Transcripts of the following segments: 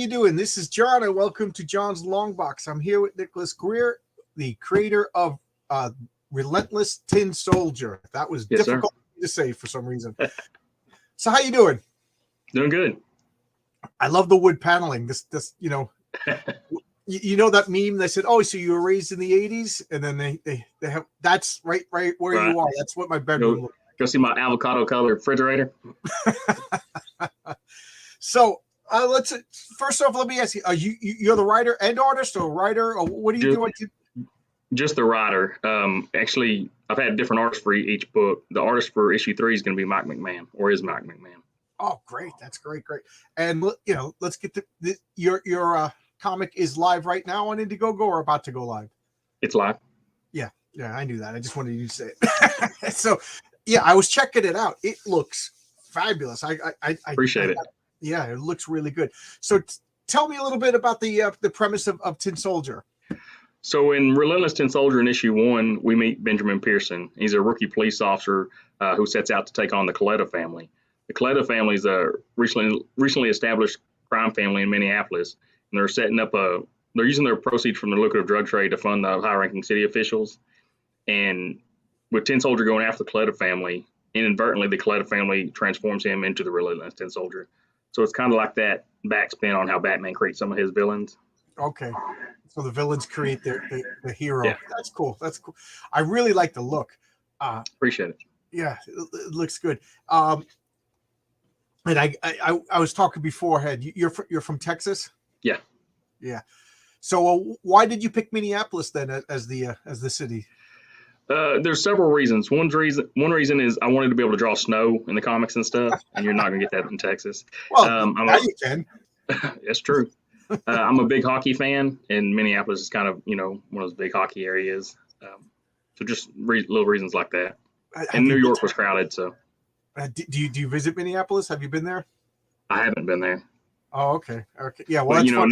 you doing? This is John, and welcome to John's Long Box. I'm here with Nicholas Geer, the creator of Relentless Tin Soldier. That was Yes, difficult to say for some reason. So, how you doing? Doing good. I love the wood paneling. This, you know that meme that said, "Oh, so you were raised in the '80s," and then they have that's right where Right. you are. That's what my bedroom looks Go see my avocado color refrigerator. like. So. Let's first off. Let me ask you: you're the writer and artist, or writer, or what do you do? Just the writer. Actually, I've had different artists for each book. The artist for issue 3 is going to be Mike McMahon, or is Mike McMahon. Oh, great! That's great. And let's get to your comic is live right now on Indiegogo, or about to go live. It's live. Yeah, I knew that. I just wanted you to say it. So, yeah, I was checking it out. It looks fabulous. I appreciate it. Yeah, it looks really good. So tell me a little bit about the premise of Tin Soldier. So in Relentless Tin Soldier in issue 1, we meet Benjamin Pearson. He's a rookie police officer who sets out to take on the Coletta family. The Coletta family is a recently established crime family in Minneapolis, and they're using their proceeds from the lucrative drug trade to fund the high-ranking city officials. And with Tin Soldier going after the Coletta family, inadvertently the Coletta family transforms him into the Relentless Tin Soldier. So it's kind of like that backspin on how Batman creates some of his villains. Okay. So the villains create the hero. Yeah. That's cool. I really like the look. Appreciate it. Yeah, it looks good. And I was talking beforehand. You're from Texas? Yeah. Yeah. So why did you pick Minneapolis then as the city? There's several reasons. One reason is I wanted to be able to draw snow in the comics and stuff, and you're not going to get that in Texas. Well, now you can. That's true. I'm a big hockey fan, and Minneapolis is kind of one of those big hockey areas. So just little reasons like that. And New York was crowded, so. Do you visit Minneapolis? Have you been there? I haven't been there. Oh, okay. Yeah, well, but,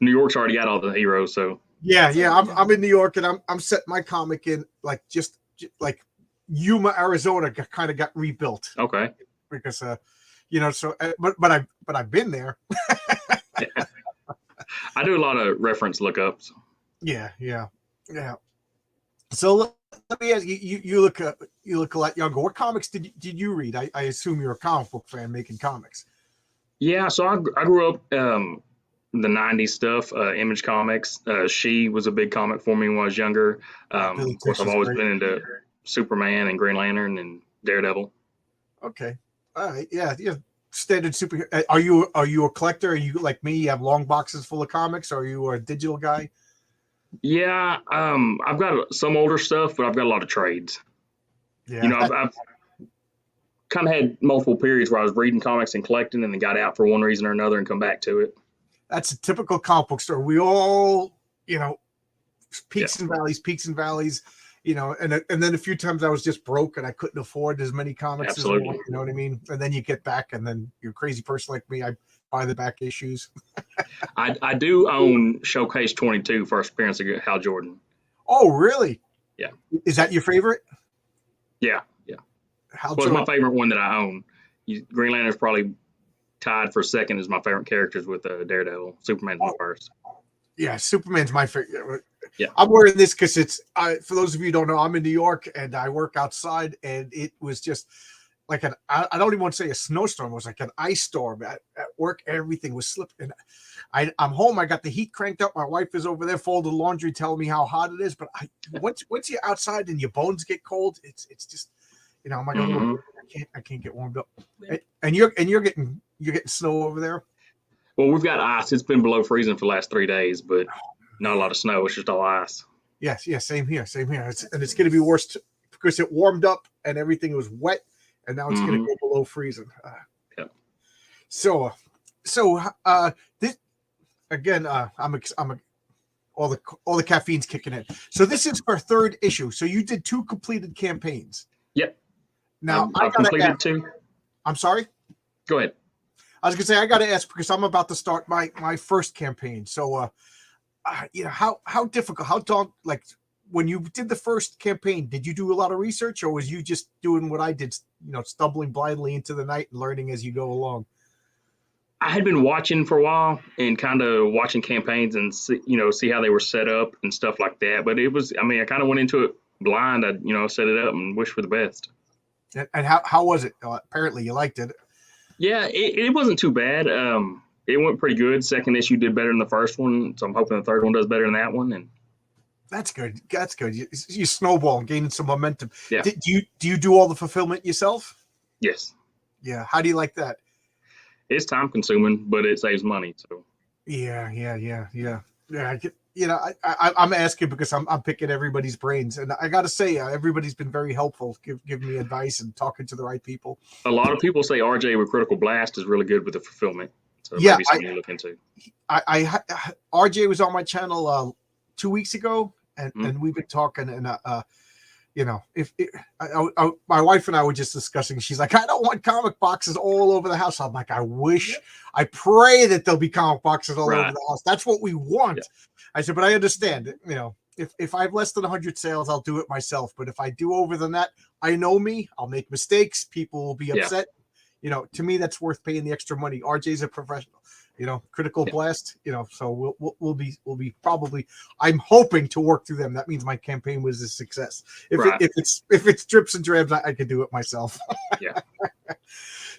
New York's already got all the heroes, so. Yeah. I'm in New York, and I'm setting my comic in like just like Yuma, Arizona, kind of got rebuilt. Okay. Because so but I've been there. Yeah. I do a lot of reference lookups. Yeah. So let me ask you. You look a lot younger. What comics did you read? I assume you're a comic book fan making comics. Yeah. So I grew up. The 90s stuff, Image Comics. She was a big comic for me when I was younger. Of course, I've always been into Superman and Green Lantern and Daredevil. Okay. All right. Yeah. Standard superhero. Are you a collector? Are you like me? You have long boxes full of comics? Or are you a digital guy? Yeah. I've got some older stuff, but I've got a lot of trades. Yeah. I've kind of had multiple periods where I was reading comics and collecting and then got out for one reason or another and come back to it. That's a typical comic book store. We all, peaks and valleys, and then a few times I was just broke and I couldn't afford as many comics. Absolutely. As you know what I mean? And then you get back, and then you're a crazy person like me. I buy the back issues. I do own Showcase 22, first appearance of Hal Jordan. Oh, really? Yeah. Is that your favorite? Yeah. Well, it's my favorite one that I own. Green Lantern's probably tied for second as my favorite characters with Daredevil. Superman's my first. Yeah, Superman's my favorite. Yeah, I'm wearing this because it's for those of you who don't know, I'm in New York and I work outside, and it was just like I don't even want to say a snowstorm. It was like an ice storm at work. Everything was slipping. I'm home. I got the heat cranked up. My wife is over there folding laundry, telling me how hot it is. But once you're outside and your bones get cold, it's just I'm like, I can't get warmed up. And you're getting snow over there? Well, we've got ice. It's been below freezing for the last 3 days, but not a lot of snow. It's just all ice. Yes, same here. It's going to be worse because it warmed up and everything was wet, and now it's going to go below freezing. So this again, all the caffeine's kicking in. So this is for third issue. So you did 2 completed campaigns. Yep. Now I've completed 2. I'm sorry. Go ahead. I was gonna say I got to ask because I'm about to start my first campaign. So, how difficult? How daunting? Like when you did the first campaign, did you do a lot of research, or was you just doing what I did? Stumbling blindly into the night and learning as you go along. I had been watching for a while and kind of watching campaigns and see how they were set up and stuff like that. But it was, I mean, I kind of went into it blind. I set it up and wish for the best. And how was it? Apparently, you liked it. Yeah, it wasn't too bad. It went pretty good. Second issue did better than the first one, so I'm hoping the third one does better than that one. And That's good. That's good. You snowball and gaining some momentum. yeah, Do you do all the fulfillment yourself? yes, Yeah. How do you like that? it's time consuming, but it saves money. So Yeah. I get, I'm asking because I'm picking everybody's brains, and I got to say, everybody's been very helpful, giving me advice and talking to the right people. a lot of people say RJ with Critical Blast is really good with the fulfillment. So Yeah, maybe something you look into. RJ was on my channel 2 weeks ago, and Mhm. and we've been talking, and if my wife and I were just discussing, she's like, I don't want comic boxes all over the house. I'm like, I pray that there'll be comic boxes all over Right. the house. That's what we want. Yeah. I said, but I understand, if I have less than 100 sales, I'll do it myself. But if I do over than that, I know me, I'll make mistakes. People will be Yeah. upset. To me, that's worth paying the extra money. RJ's a professional, Critical Yeah. Blast, so we'll be probably, I'm hoping to work through them. That means my campaign was a success. Right. If it's drips and drabs, I could do it myself. Yeah.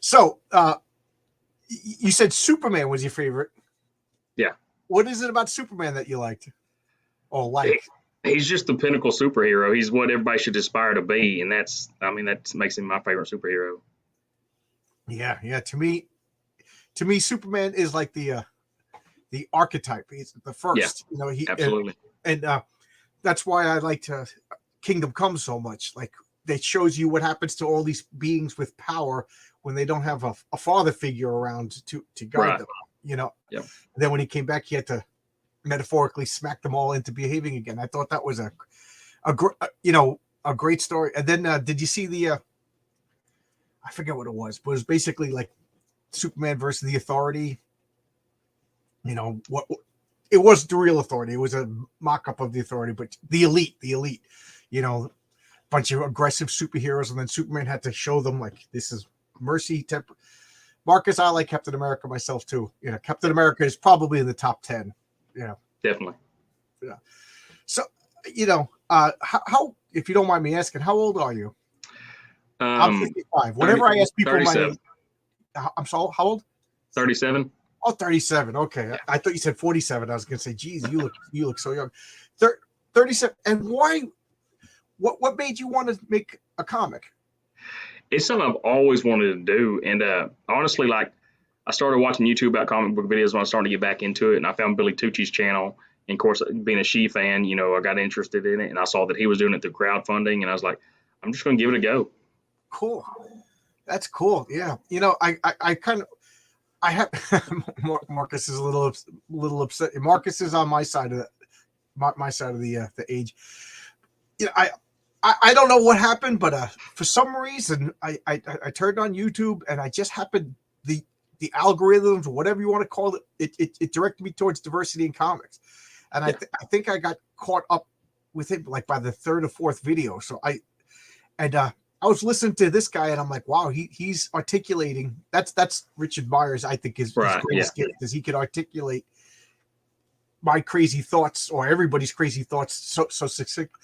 So, you said Superman was your favorite. Yeah. What is it about Superman that you liked? Oh, like. He's just the pinnacle superhero. He's what everybody should aspire to be, and that makes him my favorite superhero. Yeah. To me, Superman is like the archetype. He's the first. Yeah. Absolutely. And that's why I liked Kingdom Come so much. Like, that shows you what happens to all these beings with power when they don't have a father figure around to guide Right. them. Yep. And then when he came back, he had to metaphorically smack them all into behaving again. I thought that was a great story. And then did you see the I forget what it was, but it was basically like Superman versus the Authority. What it was, the real Authority. It was a mock-up of the Authority, but the elite, bunch of aggressive superheroes, and then Superman had to show them, like, this is mercy. Marcus, I like Captain America myself too. Captain America is probably in the top 10. Definitely. Yeah. So, how, if you don't mind me asking, how old are you? I'm 55. Whenever I ask people 37. my age, I'm sorry, how old? 37. Oh, 37. Okay. Yeah. I thought you said 47. I was going to say, geez, you look so young. 37. And why, what made you want to make a comic? It's something I've always wanted to do, and honestly, like, I started watching YouTube about comic book videos when I was starting to get back into it, and I found Billy Tucci's channel. And of course, being a She fan, I got interested in it, and I saw that he was doing it through crowdfunding, and I was like, I'm just going to give it a go. Cool. That's cool. Yeah. I kind of, I have Marcus is a little upset. Marcus is on my side of my side of the age. I don't know what happened, but for some reason I turned on YouTube, and I just happened, the algorithms, or whatever you want to call it, it directed me towards diversity in comics, and I think I got caught up with it like by the third or fourth video. So I was listening to this guy, and I'm like, wow, he's articulating. That's Richard Myers. I think his greatest gift is he could articulate my crazy thoughts, or everybody's crazy thoughts, so succinct.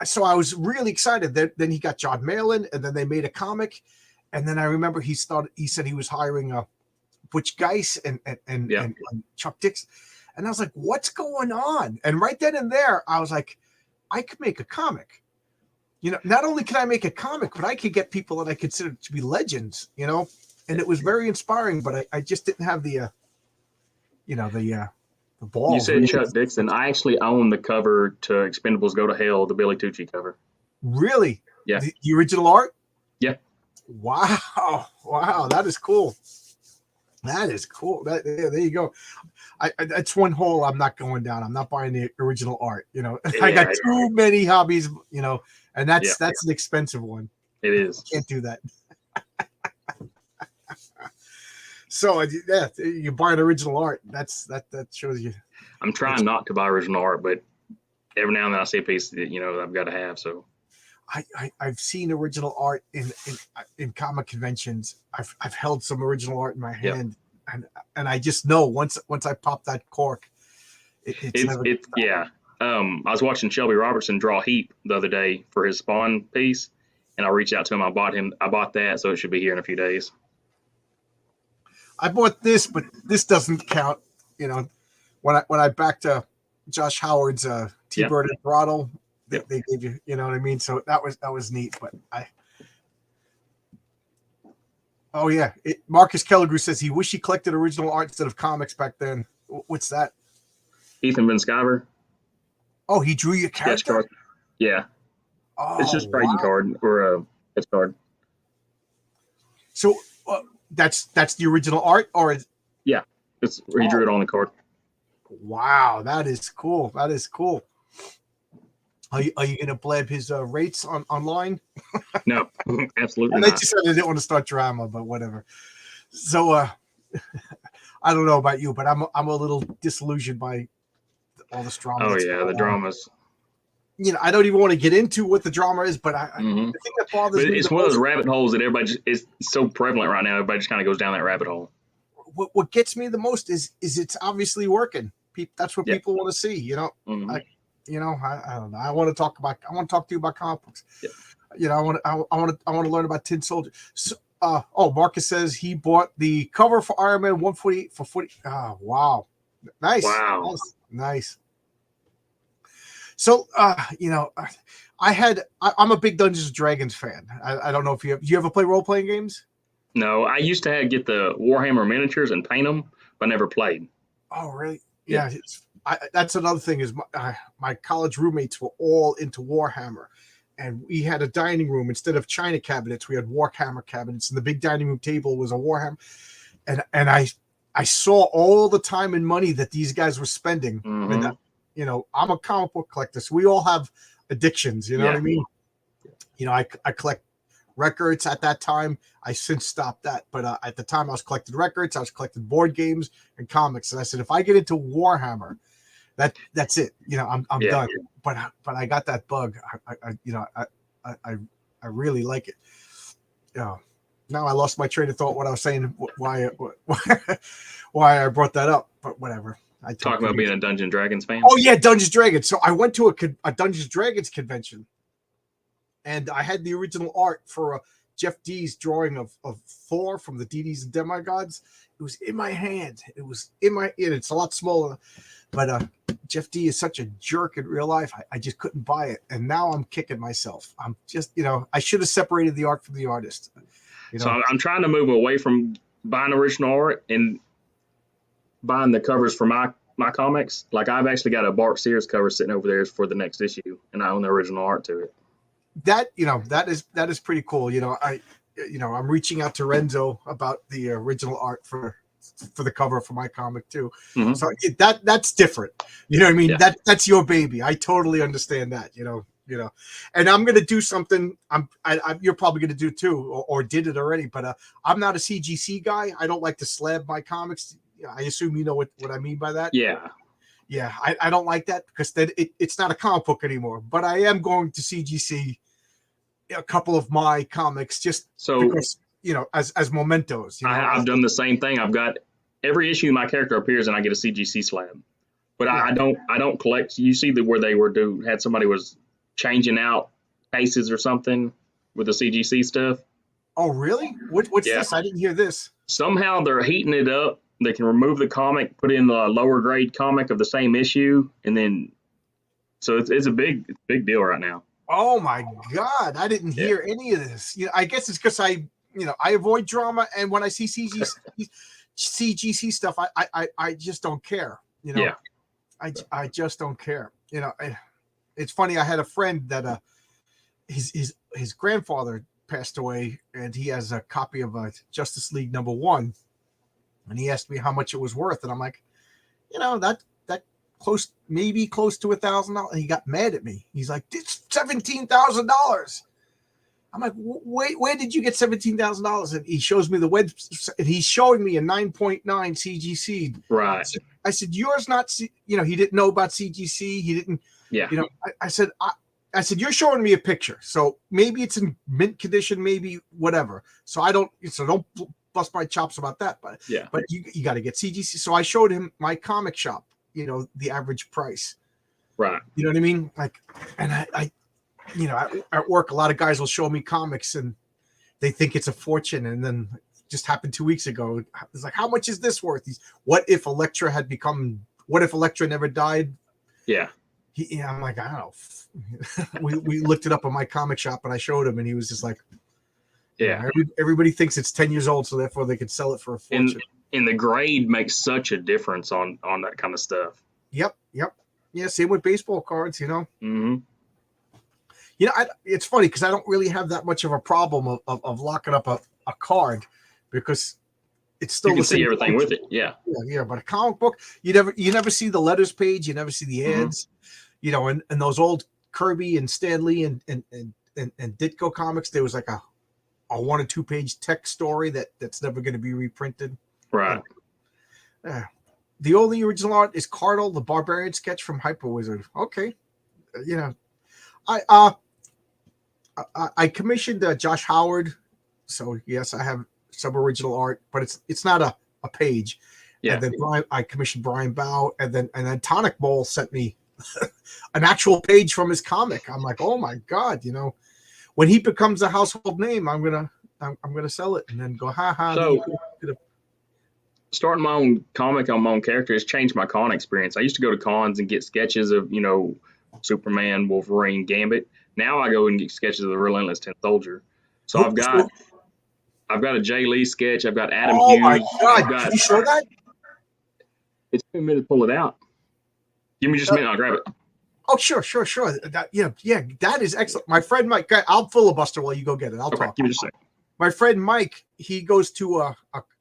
So I was really excited. Then he got John Malin, and then they made a comic. And then I remember he said he was hiring Butch Geis and Chuck Dix. And I was like, what's going on? And right then and there, I was like, I could make a comic. Not only can I make a comic, but I could get people that I consider to be legends, and it was very inspiring, but I just didn't have the balls. You said really. Chuck Dixon. I actually own the cover to Expendables Go to Hell, the Billy Tucci cover. Really? Yeah. The original art? Yeah. Wow. That is cool. There you go. That's one hole I'm not going down. I'm not buying the original art. I got too many hobbies, and that's an expensive one. It is. I can't do that. So you buy an original art. That shows you. I'm trying not to buy original art, but every now and then I see a piece that I've got to have. So I've seen original art in comic conventions. I've held some original art in my Yep. hand, and I just know once I pop that cork, it's never. Yeah. I was watching Shelby Robertson draw Heap the other day for his Spawn piece, and I reached out to him. I bought that, so it should be here in a few days. I bought this, but this doesn't count. You know, when I backed Josh Howard's T-Bird and Throttle, they gave you, you know what I mean. So that was neat. But oh yeah, Marcus Kelligrew says he wish he collected original art instead of comics back then. What's that? Ethan Van Sciver. Oh, he drew your character. Card. Yeah. Oh, it's just trading card or a sketch card. So that's the original art, or yeah, it's he drew it on the card. Wow, that is cool. That is cool. Are you going to blab his rates online? No, absolutely and not. I just said I didn't want to start drama, but whatever. So I don't know about you, but I'm a little disillusioned by all this drama. Oh yeah, the dramas. You know, I don't even want to get into what the drama is, but the thing that bothers me. It's one of those rabbit holes that everybody is so prevalent right now. Everybody just kind of goes down that rabbit hole. What gets me the most is it's obviously working. That's what people want to see. You know, I don't know. I want to talk to you about comic books. Yep. You know, I want to learn about Tin Soldier. So, Marcus says he bought the cover for Iron Man 148 for 40. Oh, wow, nice, wow, nice. So, you know, I'm a big Dungeons and Dragons fan. I don't know if do you ever play role playing games? No, I used to get the Warhammer miniatures and paint them, but never played. Oh, really? Yeah. That's another thing is my college roommates were all into Warhammer, and we had a dining room instead of china cabinets. We had Warhammer cabinets, and the big dining room table was a Warhammer. And I saw all the time and money that these guys were spending. And you know, I'm a comic book collector, so we all have addictions. You know what I mean? You know, I collect records at that time. I since stopped that, but at the time I was collecting records. I was collecting board games and comics, and I said if I get into Warhammer, that's it. You know, I'm done. But I got that bug. I really like it. Yeah. Now I lost my train of thought. What I was saying, why I brought that up, but whatever. Talking about being a Dungeons & Dragons fan. Oh yeah, Dungeons & Dragons. So I went to a Dungeons & Dragons convention, and I had the original art for Jeff D's drawing of Thor from the Deities and Demigods. It was in my hand. It's a lot smaller, but Jeff D is such a jerk in real life. I just couldn't buy it, and now I'm kicking myself. I'm just, you know, I should have separated the art from the artist. You know? So I'm trying to move away from buying original art and buying the covers for my comics. Like I've actually got a Bart Sears cover sitting over there for the next issue, and I own the original art to it. That, you know, that is pretty cool. You know, I'm reaching out to Renzo about the original art for the cover for my comic too. So that's different. You know what I mean? Yeah. That's your baby. I totally understand that. You know, and I'm gonna do something. You're probably gonna do too, or did it already. But I'm not a CGC guy. I don't like to slab my comics. I assume you know what I mean by that. Yeah. I don't like that because then it's not a comic book anymore. But I am going to CGC a couple of my comics just because, you know, as mementos. You know? I've done the same thing. I've got every issue my character appears and I get a CGC slab. But I don't collect. You see where they had somebody was changing out cases or something with the CGC stuff. Oh really? What's this? I didn't hear this. Somehow they're heating it up. They can remove the comic, put in a lower grade comic of the same issue, and then so it's a big deal right now. Oh my God, I didn't hear any of this. You know, I guess it's because I avoid drama, and when I see CGC stuff, I just don't care. You know, I just don't care. You know, it's funny. I had a friend that his grandfather passed away, and he has a copy of Justice League #1, and he asked me how much it was worth, and I'm like, you know, that close to $1,000. And he got mad at me. He's like, it's $17,000. I'm like, wait, where did you get $17,000? And he shows me the website, and he's showing me a 9.9 CGC. Right. I said, yours not, you know, he didn't know about CGC. He didn't, you know, I said, I said, you're showing me a picture, so maybe it's in mint condition, maybe whatever. So don't bust my chops about that. But Yeah. but you got to get CGC. So I showed him my comic shop, the average price. Right. You know what I mean? Like, and I at work, a lot of guys will show me comics and they think it's a fortune. And then just happened 2 weeks ago. It's like, how much is this worth? What if Elektra never died? Yeah. I'm like, I don't know. we looked it up on my comic shop and I showed him and he was just like, yeah. Everybody thinks it's 10 years old, so therefore they could sell it for a fortune. And the grade makes such a difference on that kind of stuff. Yep. Yeah, same with baseball cards, Mm-hmm. It's funny because I don't really have that much of a problem of locking up a card because it's still You can the same see everything function. with it. Yeah. Yeah. But a comic book, you never see the letters page, you never see the ads, and those old Kirby and Stanley and Ditko comics, there was like a 1 or 2 page text story that's never going to be reprinted. Right. The only original art is Cardinal, the Barbarian sketch from Hyper Wizard. Okay. I commissioned Josh Howard, so yes, I have some original art, but it's not a page. Yeah. And then I commissioned Brian Bow, and then Tonic Bowl sent me an actual page from his comic. I'm like, oh my god, when he becomes a household name, I'm gonna sell it and then go, ha ha. So starting my own comic on my own character has changed my con experience. I used to go to cons and get sketches of Superman, Wolverine, Gambit. Now I go and get sketches of the Relentless Tin Soldier. So I've got a Jay Lee sketch. I've got Adam Hughes. Oh my god! Can you show that? It's a minute to pull it out. Give me just a minute. I'll grab it. Oh sure. That is excellent. My friend Mike, I'll filibuster while you go get it. I'll talk. Give me just a second. My friend Mike, he goes to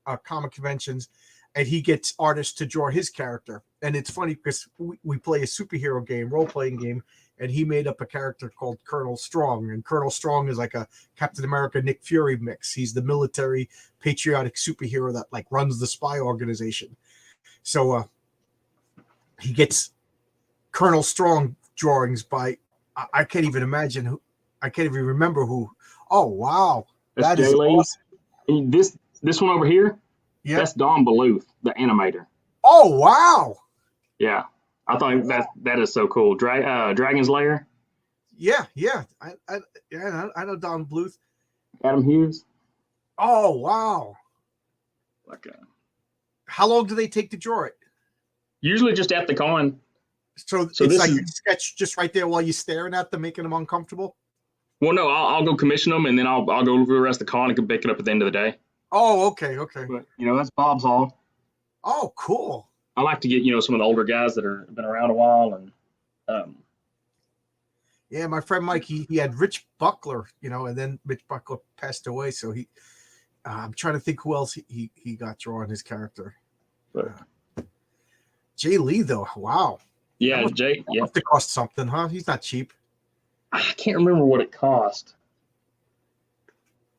a comic conventions, and he gets artists to draw his character. And it's funny because we play a superhero game, role-playing game, and he made up a character called Colonel Strong. And Colonel Strong is like a Captain America, Nick Fury mix. He's the military patriotic superhero that like runs the spy organization. So he gets Colonel Strong drawings by I can't even imagine who. I can't even remember who. Oh wow, that's that is awesome. This one over here. Yeah, that's Don Bluth, the animator. Oh wow. Yeah, I thought that is so cool. Dragon's Lair. Yeah. I know Don Bluth. Adam Hughes. Oh wow. Like how long do they take to draw it? Usually just at the con. So it's like a sketch just right there while you're staring at them, making them uncomfortable? Well, no, I'll go commission them, and then I'll go over the rest of the con and pick it up at the end of the day. Oh, okay. But, that's Bob's Hall. Oh, cool. I like to get, some of the older guys that have been around a while. And yeah, my friend Mike, he had Rich Buckler, and then Rich Buckler passed away. So I'm trying to think who else he got drawing his character. Jay Lee, though. Wow. Yeah, Jay. Yeah. Must have cost something, huh? He's not cheap. I can't remember what it cost.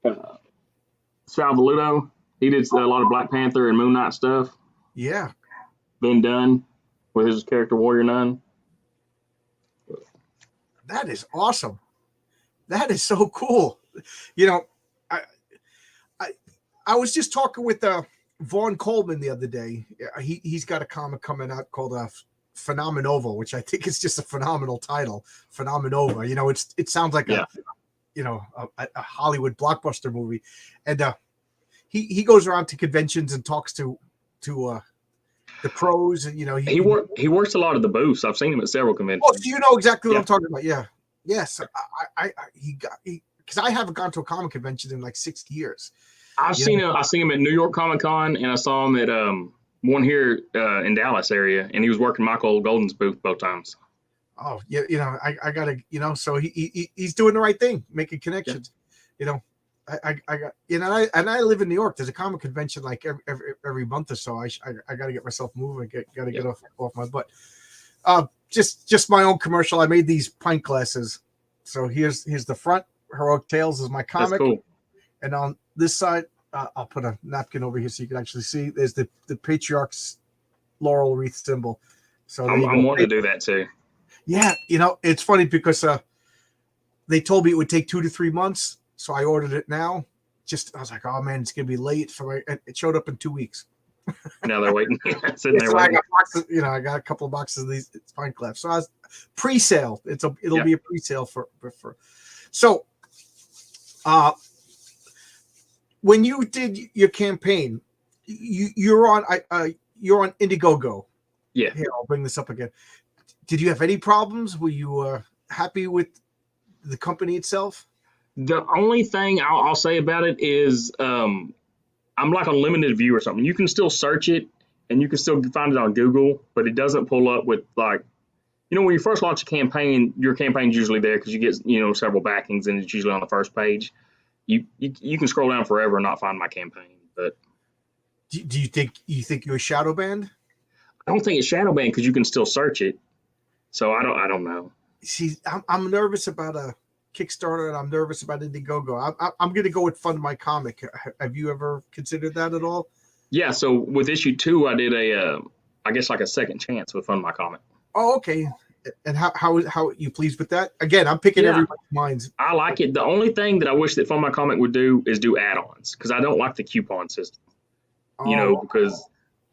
Sal Valuto, he did a lot of Black Panther and Moon Knight stuff. Yeah. Been done with his character Warrior Nun. That is awesome. That is so cool. I was just talking with Vaughn Coleman the other day. He's got a comic coming out called Phenomenova, which I think is just a phenomenal title. Phenomenova. It sounds like a Hollywood blockbuster movie. And he goes around to conventions and talks to the pros, and he works a lot of the booths. I've seen him at several conventions. Oh, so you know exactly what I'm talking about. Yeah. Yes. Because I haven't gone to a comic convention in like 6 years. I've seen him at New York Comic Con, and I saw him at one here in Dallas area, and he was working Michael Golden's booth both times. Oh yeah, I gotta, so he's doing the right thing, making connections. Yeah. I got, I live in New York. There's a comic convention like every month or so. I got to get myself moving. Got to get off my butt. Just my own commercial. I made these pint glasses. So here's the front. Heroic Tales is my comic. That's cool. And on this side, I'll put a napkin over here so you can actually see. There's the Patriarch's laurel wreath symbol. So I'm wanting to do that too. Yeah, it's funny because they told me it would take 2 to 3 months, so I ordered it now. I was like, oh man, it's gonna be late for my. And it showed up in 2 weeks. Now they're waiting, sitting there So waiting. I got boxes, I got a couple of boxes of these spine clefts. So I was pre-sale. It'll be a pre-sale for. So, when you did your campaign, you're on Indiegogo. Yeah. Here, I'll bring this up again. Did you have any problems? Were you happy with the company itself? The only thing I'll say about it is I'm like a limited view or something. You can still search it and you can still find it on Google, but it doesn't pull up with like, when you first launch a campaign, your campaign's usually there because you get, several backings and it's usually on the first page. You can scroll down forever and not find my campaign. But do you think you're shadow banned? I don't think it's shadow banned because you can still search it. So I don't know. See, I'm nervous about a Kickstarter and I'm nervous about Indiegogo. I'm going to go with Fund My Comic. Have you ever considered that at all? Yeah. So with issue 2, I did I guess like a second chance with Fund My Comic. Oh, okay. And how are you pleased with that? Again, I'm picking everybody's minds. I like it. The only thing that I wish that Fund My Comic would do is do add-ons because I don't like the coupon system. Because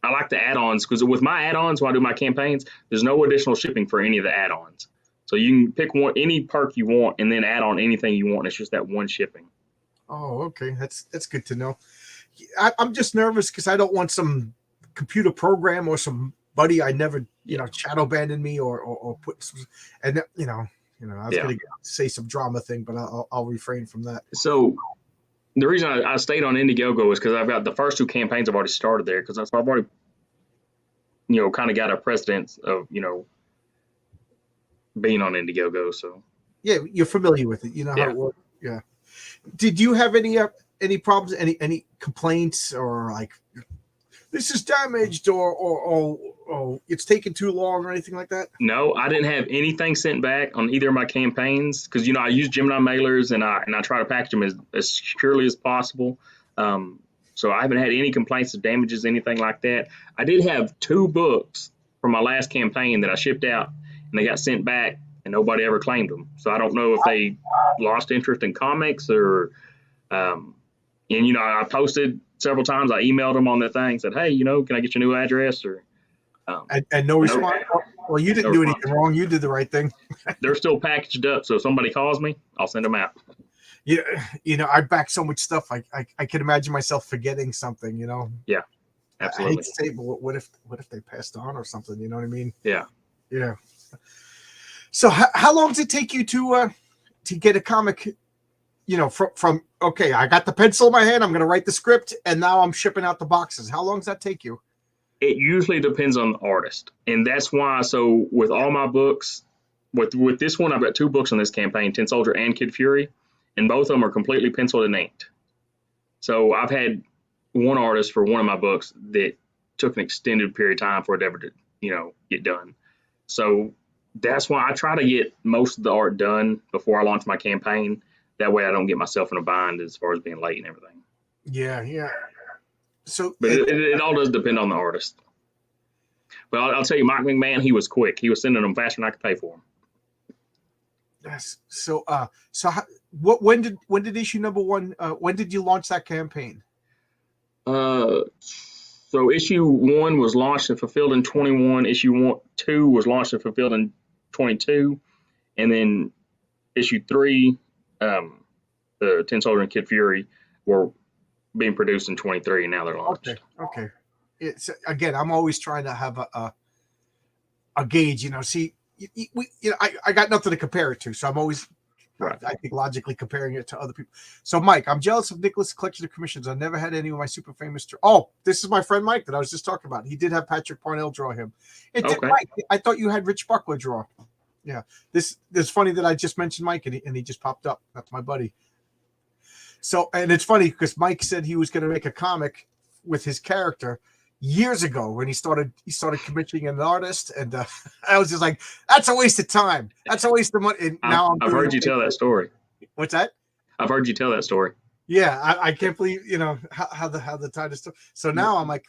I like the add-ons because with my add-ons, when I do my campaigns, there's no additional shipping for any of the add-ons. So you can pick any perk you want and then add on anything you want. It's just that one shipping. Oh, okay. That's good to know. I'm just nervous because I don't want some computer program or somebody I never, shadow banned me or put, and I was going to say some drama thing, but I'll refrain from that. So the reason I stayed on Indiegogo is because I've got the first 2 campaigns I've already started there because I've already, kind of got a precedence of, being on Indiegogo. So yeah, you're familiar with it. You know how it works. Yeah. Did you have any problems, any complaints or like this is damaged or it's taking too long or anything like that? No, I didn't have anything sent back on either of my campaigns because I use Gemini mailers and I try to package them as securely as possible. So I haven't had any complaints of damages, anything like that. I did have 2 books from my last campaign that I shipped out and they got sent back and nobody ever claimed them. So I don't know if they lost interest in comics or, I posted several times. I emailed them on their thing, said, hey, can I get your new address? Or and no response. Well, you didn't do anything wrong. You did the right thing. They're still packaged up. So if somebody calls me, I'll send them out. Yeah, I back so much stuff. I can imagine myself forgetting something. Yeah, absolutely. I hate to say, but what if they passed on or something? You know what I mean? Yeah. Yeah. So how long does it take you to get a comic? From okay, I got the pencil in my hand. I'm going to write the script, and now I'm shipping out the boxes. How long does that take you? It usually depends on the artist, and that's why. So with all my books, with this one, I've got 2 books on this campaign: Tin Soldier and Kid Fury, and both of them are completely penciled and inked. So I've had one artist for one of my books that took an extended period of time for it ever to, get done. So that's why I try to get most of the art done before I launch my campaign. That way I don't get myself in a bind as far as being late and everything. Yeah. So, but it all does depend on the artist. But I'll tell you, Mike McMahon, he was quick. He was sending them faster than I could pay for them. Yes. So when did issue number 1? When did you launch that campaign? So issue 1 was launched and fulfilled in 21. Issue 2 was launched and fulfilled in 22, and then issue 3, the Tin Soldier and Kid Fury, were being produced in 23, and now they're launched. Okay. It's again, I'm always trying to have a gauge. See, I got nothing to compare it to, so I'm always. Right. I think logically comparing it to other people. So, Mike, I'm jealous of Nicholas' collection of commissions. I never had any of my super famous. This is my friend Mike that I was just talking about. He did have Patrick Parnell draw him. Mike, I thought you had Rich Buckler draw. Yeah. It's funny that I just mentioned Mike and he just popped up. That's my buddy. So, and it's funny because Mike said he was going to make a comic with his character years ago when he started commissioning an artist, and I was just like, that's a waste of time. That's a waste of money. And now I've heard you tell that story. What's that? I've heard you tell that story. Yeah, I can't believe how the time is. So now I'm like,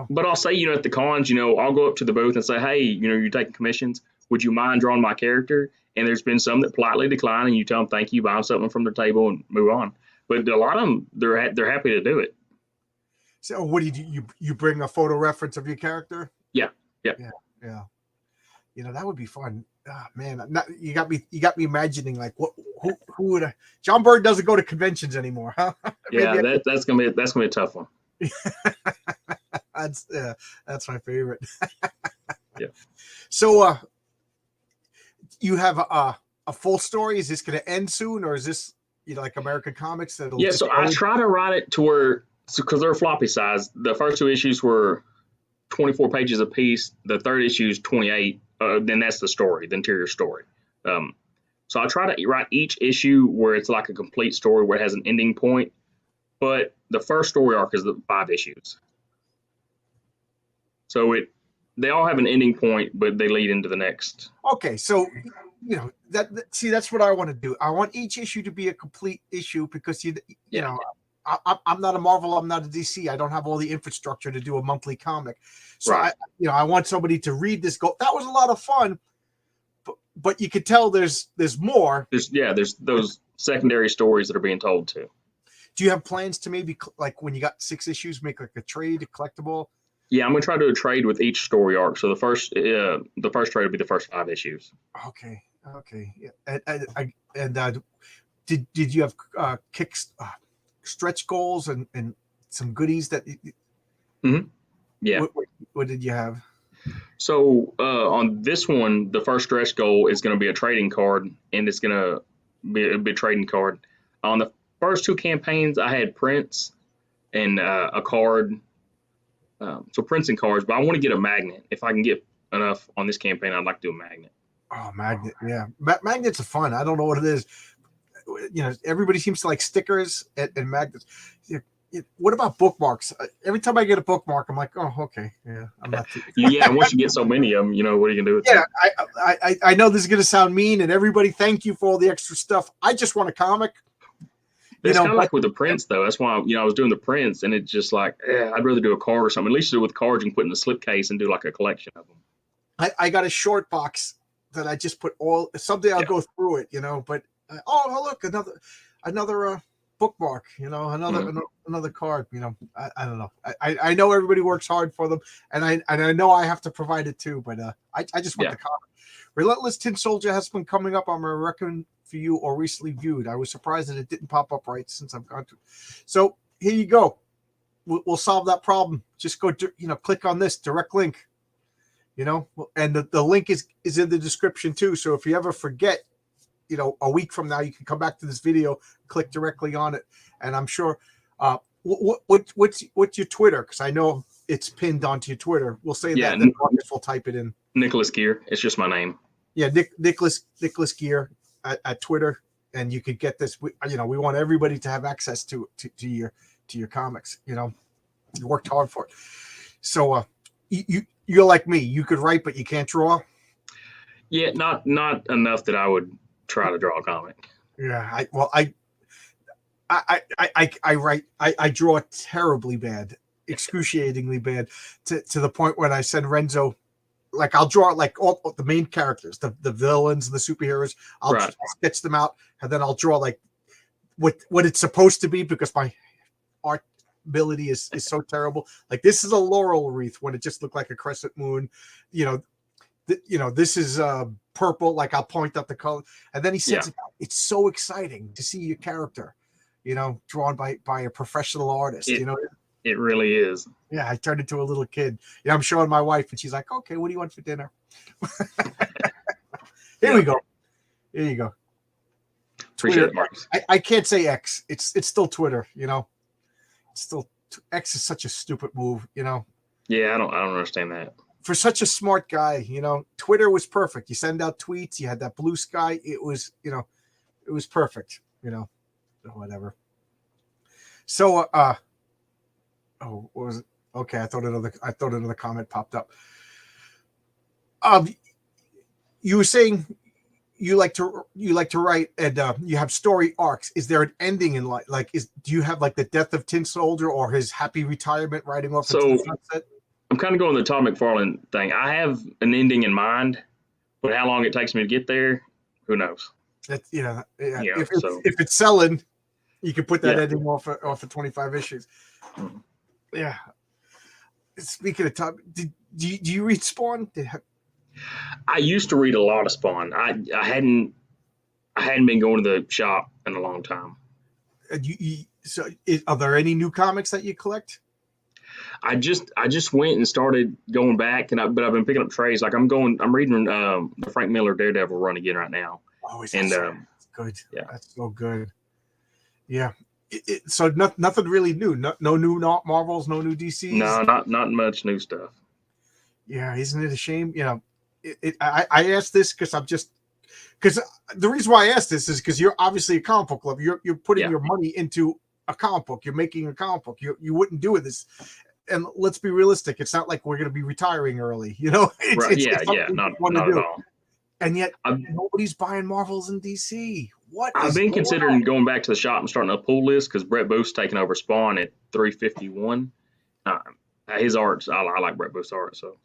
But I'll say, at the cons, I'll go up to the booth and say, hey, you're taking commissions. would you mind drawing my character? And there's been some that politely decline, and you tell them thank you, buy them something from their table, and move on. But a lot of them, they're happy to do it. So what do you do? You bring a photo reference of your character? Yeah, yeah, yeah. That would be fun. Ah, man, you got me imagining like who would John Byrne doesn't go to conventions anymore, huh? Yeah, that's gonna be a tough one. That's my favorite. Yeah. So you have a full story. Is this going to end soon, or is this like American Comics that'll? Yeah, so I try to write it to where, because they're floppy size. The first 2 issues were 24 pages a piece. The third issue is 28. Then that's the story, the interior story. So I try to write each issue where it's like a complete story where it has an ending point. But the first story arc is the 5 issues. So they all have an ending point, but they lead into the next. Okay, so that's what I want to do. I want each issue to be a complete issue because you know I'm not a Marvel, I'm not a DC. I don't have all the infrastructure to do a monthly comic. So right. I want somebody to read this. Go, that was a lot of fun, but you could tell there's more. There's those secondary stories that are being told too. Do you have plans to maybe like when you got 6 issues, make like a trade, a collectible? Yeah, I'm gonna try to do a trade with each story arc. So the first trade will be the first 5 issues. Okay. Yeah. And did you have stretch goals and some goodies that? Mm-hmm. Yeah. What did you have? So on this one, the first stretch goal is going to be a trading card, and it's going to be a trading card. On the first 2 campaigns, I had prints and a card. So prints and cards, but I want to get a magnet. If I can get enough on this campaign, I'd like to do a magnet. Oh, magnet, yeah. Magnets are fun. I don't know what it is. Everybody seems to like stickers and magnets. What about bookmarks? Every time I get a bookmark, I'm like, oh, okay, yeah, I'm not. Yeah, once you get so many of them, what are you gonna do with them? Yeah, I know this is gonna sound mean, and everybody, thank you for all the extra stuff. I just want a comic. It's kind of like with the prints, though. That's why I was doing the prints, and it's just like, I'd rather do a card or something. At least do it with cards you can put in the slipcase and do like a collection of them. I got a short box that I just put all. Someday I'll go through it, But look, another bookmark, another card. I don't know. I know everybody works hard for them, and I know I have to provide it too. But I just want the comic. Relentless Tin Soldier has been coming up on my recommend for you or recently viewed. I was surprised that it didn't pop up right since I've gone to. So here you go. We'll solve that problem. Just go, click on this direct link. And the link is in the description too. So if you ever forget, a week from now, you can come back to this video, click directly on it, and I'm sure. What's your Twitter? Because I know it's pinned onto your Twitter. We'll say that. Then Marcus will type it in. Nicholas Geer. It's just my name. Yeah, Nicholas Geer at Twitter, and you could get this. We want everybody to have access to your comics. You worked hard for it. So you're like me. You could write, but you can't draw. Yeah, not enough that I would try to draw a comic. Yeah, I write. I draw terribly bad, excruciatingly bad, to the point when I send Renzo. Like I'll draw like all the main characters, the villains and the superheroes. I'll sketch them out, and then I'll draw like what it's supposed to be because my art ability is so terrible. Like this is a laurel wreath when it just looked like a crescent moon. This is purple. Like I'll point out the color, and then he says, "It's so exciting to see your character, drawn by a professional artist." It really is. Yeah, I turned into a little kid. I'm showing my wife, and she's like, "Okay, what do you want for dinner?" Here we go. Here you go. Appreciate it, Marcus. I can't say X. It's still Twitter. It's still X is such a stupid move. Yeah, I don't understand that. For such a smart guy, Twitter was perfect. You send out tweets. You had that blue sky. It was, it was perfect. Whatever. So, what was it? Okay, I thought another comment popped up. You were saying you like to write and you have story arcs. Is there an ending in life? Like, do you have like the death of Tin Soldier or his happy retirement riding off into the sunset? I'm kind of going the Todd McFarlane thing. I have an ending in mind, But how long it takes me to get there, who knows? That's, yeah. So If it's selling, you can put that yeah. ending off of 25 issues. Mhm. Yeah. Speaking of time, do you read Spawn? I used to read a lot of Spawn. I hadn't been going to the shop in a long time. Are there any new comics that you collect? I just went and started going back, but I've been picking up trades. Like I'm reading the Frank Miller Daredevil run again right now, Oh, is that and so good? yeah, That's so good. Yeah. So nothing really new. No new Marvels, no new DCs. no, not much new stuff. Yeah, isn't it a shame? I asked this because the reason why I asked this is because you're obviously a comic book club. You're putting Yeah, your money into a comic book. You're making a comic book. You wouldn't do this. And let's be realistic. It's not like we're going to be retiring early. It's right. it's, Yeah, it's yeah, something we not want to not at do. all. And yet I've nobody's buying Marvels in DC. What I've is been going considering going back to the shop and starting a pull list because Brett Booth's taking over Spawn at 351. Uh, his art's I like Brett Booth's art, so.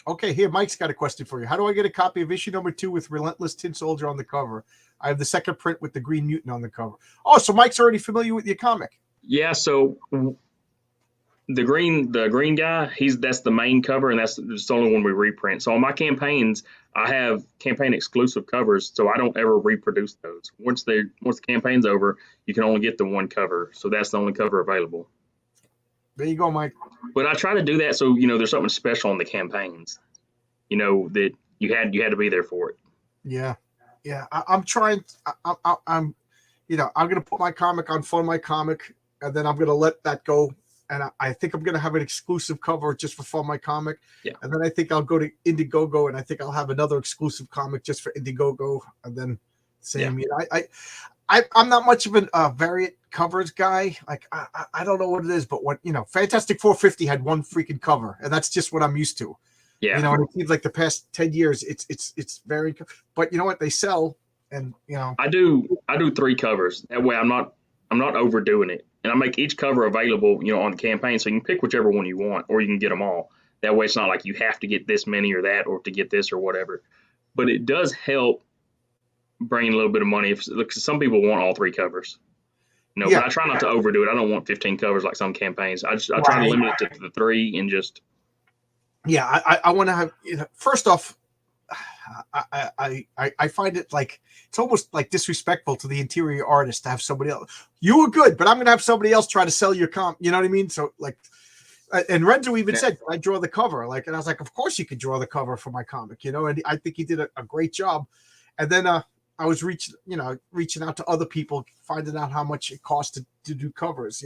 Okay, here, Mike's got a question for you. How do I get a copy of issue number 2 with Relentless Tin Soldier on the cover? I have the second print with the Green Mutant on the cover. Oh, so Mike's already familiar with your comic. Yeah, so the green guy, that's the main cover, and that's the only one we reprint. So on my campaigns, I have campaign exclusive covers, so I don't ever reproduce those. Once the campaign's over, you can only get the one cover, so that's the only cover available. There you go, Mike. But I try to do that so there's something special on the campaigns, that you had to be there for it. Yeah, yeah. I'm trying. I'm I'm gonna put my comic on Fun My Comic, and then I'm gonna let that go. And I think I'm gonna have an exclusive cover just for Fun My Comic. Yeah. And then I think I'll go to Indiegogo, and I think I'll have another exclusive comic just for Indiegogo, and then same. Yeah. I'm not much of a variant covers guy. Like I don't know what it is, but Fantastic 450 had one freaking cover, and that's just what I'm used to. Yeah. And it seems like the past 10 years, it's very. But you know what? They sell, and I do 3 covers. That way, I'm not overdoing it, and I make each cover available, on the campaign, so you can pick whichever one you want, or you can get them all. That way, it's not like you have to get this many or that, or to get this or whatever. But it does help bring a little bit of money. Look, some people want all 3 covers, Yeah. But I try not to overdo it. I don't want 15 covers like some campaigns. I try to limit it to the 3 and just. Yeah, I want to have. First off, I find it like it's almost like disrespectful to the interior artist to have somebody else. You were good, but I'm gonna have somebody else try to sell your comp. You know what I mean? So like, and Renzo even said, "I draw the cover." Like, and I was like, "Of course you could draw the cover for my comic," And I think he did a great job. And then I was reaching out to other people, finding out how much it costs to do covers.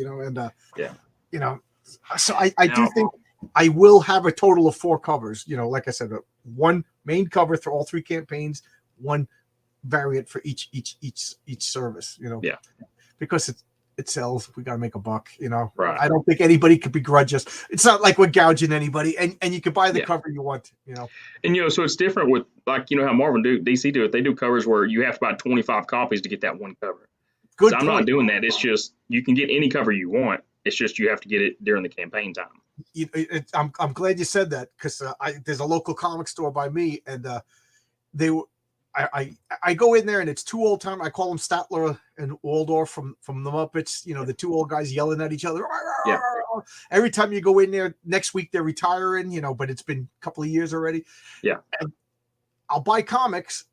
So I do think I will have a total of 4 covers. Like I said, one main cover for all 3 campaigns, one variant for each service. Yeah. Because it sells. We got to make a buck. Right. I don't think anybody could begrudge us. It's not like we're gouging anybody, and you can buy the cover you want. And so it's different with how Marvel DC do it. They do covers where you have to buy 25 copies to get that one cover. Good. So I'm not doing that. It's just you can get any cover you want. It's just you have to get it during the campaign time. I'm glad you said that because there's a local comic store by me, and I go in there and it's 2 old time. I call them Statler and Waldorf from the Muppets. The 2 old guys yelling at each other. Yeah. Every time you go in there, next week they're retiring. But it's been a couple of years already. Yeah. And I'll buy comics.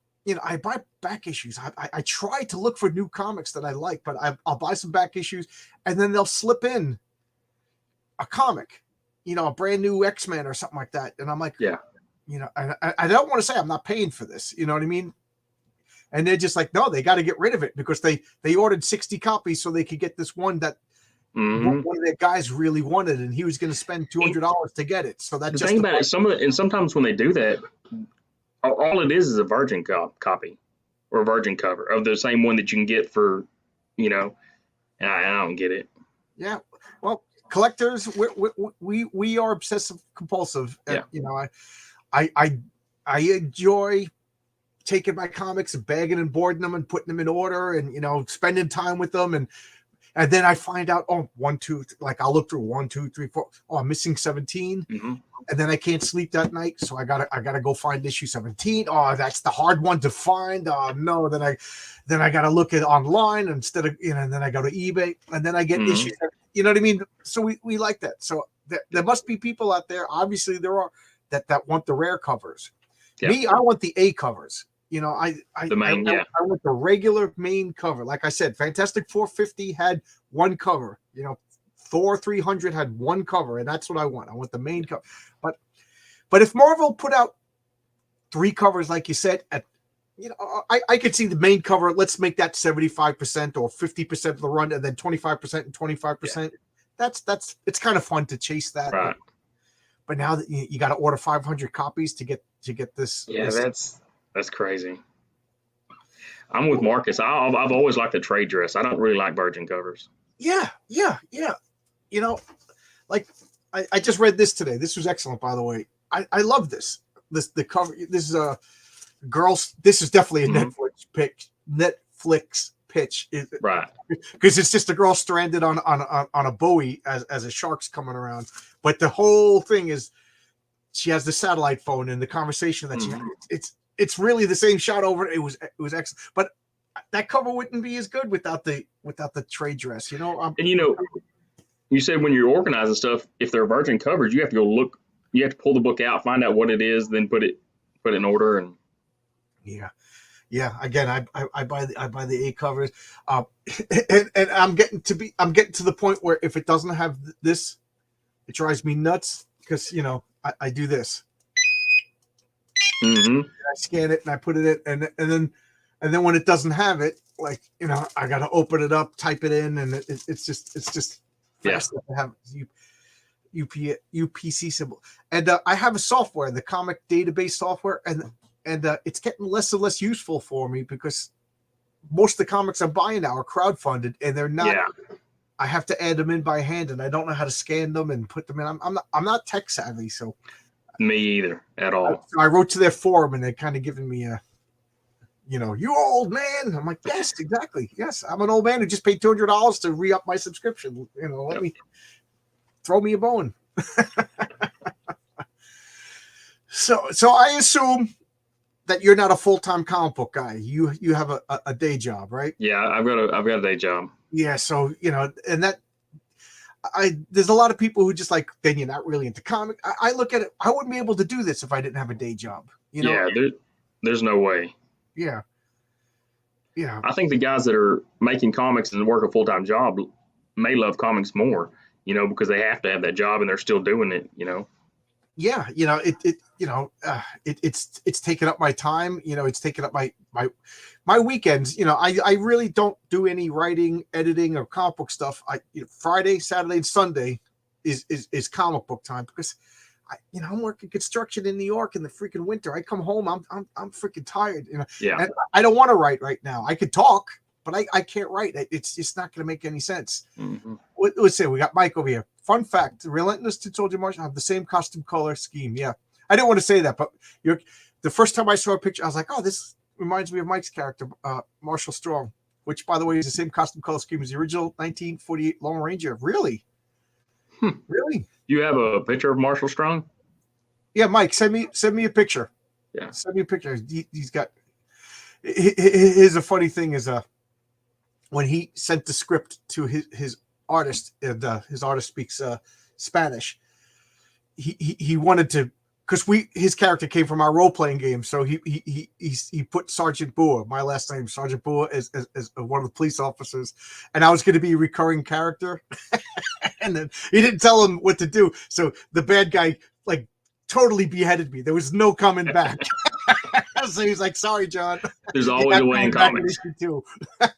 I buy back issues. I try to look for new comics that I like, but I'll buy some back issues, and then they'll slip in a comic, a brand new X-Men or something like that. And I'm like, yeah, I don't want to say I'm not paying for this. You know what I mean? And they're just like, no, they got to get rid of it because they ordered 60 copies so they could get this one that one of their guys really wanted, and he was going to spend $200 to get it. So that's the thing about it. And sometimes when they do that, all it is a virgin copy or a virgin cover of the same one that you can get for, and I don't get it. Yeah. Well, collectors, we are obsessive compulsive. And, yeah. I enjoy taking my comics and bagging and boarding them and putting them in order and, spending time with them. And And then I find out, oh, one, two, like I'll look through 1, 2, 3, 4. Oh, I'm missing 17. Mm-hmm. And then I can't sleep that night. So I gotta go find issue 17. Oh, that's the hard one to find. Oh no. Then I gotta look at online instead of, and then I go to eBay and then I get Mm-hmm. issues. You know what I mean? So we like that. So there must be people out there. Obviously there are that want the rare covers. Yeah. Me, I want the A covers. I want the regular main cover. Like I said, Fantastic 450 had one cover. Thor 300 had one cover, and that's what I want. I want the main cover. But if Marvel put out 3 covers, like you said, I could see the main cover. Let's make that 75% or 50% of the run, and then 25% and 25%. Yeah. It's kind of fun to chase that. Right. But now that you got to order 500 copies to get this. Yeah, that's crazy. I'm with Marcus. I've always liked the trade dress. I don't really like virgin covers. Yeah. Like I just read this today. This was excellent, by the way. I love this. The cover. This is a girls. This is definitely a Netflix pitch. Right. Because it's just a girl stranded on a buoy as a shark's coming around. But the whole thing is she has the satellite phone and the conversation that she had. It's really the same shot over. It was excellent. But that cover wouldn't be as good without the trade dress. And you said when you're organizing stuff, if they're virgin covers, you have to go look. You have to pull the book out, find out what it is, then put it in order. And yeah. Again, I buy the A covers, and I'm getting to the point where if it doesn't have this, it drives me nuts because I do this. Mm-hmm. I scan it and I put it in, and then when it doesn't have it, like I got to open it up, type it in, and it's just fast to have UPC symbol. And I have a software, the comic database software, and it's getting less and less useful for me because most of the comics I'm buying now are crowdfunded, and they're not. Yeah. I have to add them in by hand, and I don't know how to scan them and put them in. I'm not tech savvy, so. Me either at all. I wrote to their forum, and they're kind of giving me a, you old man. I'm like, yes, exactly. Yes, I'm an old man who just paid $200 to re-up my subscription. Let me throw me a bone. So I assume that you're not a full-time comic book guy. You have a day job, right? Yeah, I've got a day job. Yeah, so and that there's a lot of people who just like, then you're not really into comic. I look at it, I wouldn't be able to do this if I didn't have a day job. Yeah, there's no way. Yeah. I think the guys that are making comics and work a full-time job may love comics more, because they have to have that job and they're still doing it, Yeah, it's taken up my time. It's taken up my weekends. I really don't do any writing, editing, or comic book stuff. Friday, Saturday, and Sunday is comic book time because I'm working construction in New York in the freaking winter. I come home, I'm freaking tired. Yeah. And I don't want to write right now. I could talk, but I can't write. It's just not going to make any sense. Mm-hmm. Let's say we got Mike over here. Fun fact: Relentless to Soldier Marshall have the same costume color scheme. Yeah, I didn't want to say that, but the first time I saw a picture, I was like, "Oh, this reminds me of Mike's character, Marshall Strong," which, by the way, is the same costume color scheme as the original 1948 Lone Ranger. Really? Really? You have a picture of Marshall Strong? Yeah, Mike, send me a picture. Yeah, send me a picture. He's got. Here's a funny thing: is when he sent the script to his artist, and his artist speaks Spanish. He wanted to, because his character came from our role playing game, so he put Sergeant Boer, my last name, Sergeant Boer, as one of the police officers, and I was going to be a recurring character, and then he didn't tell him what to do, so the bad guy like totally beheaded me. There was no coming back. So he's like, "Sorry, John." There's always a way in comics.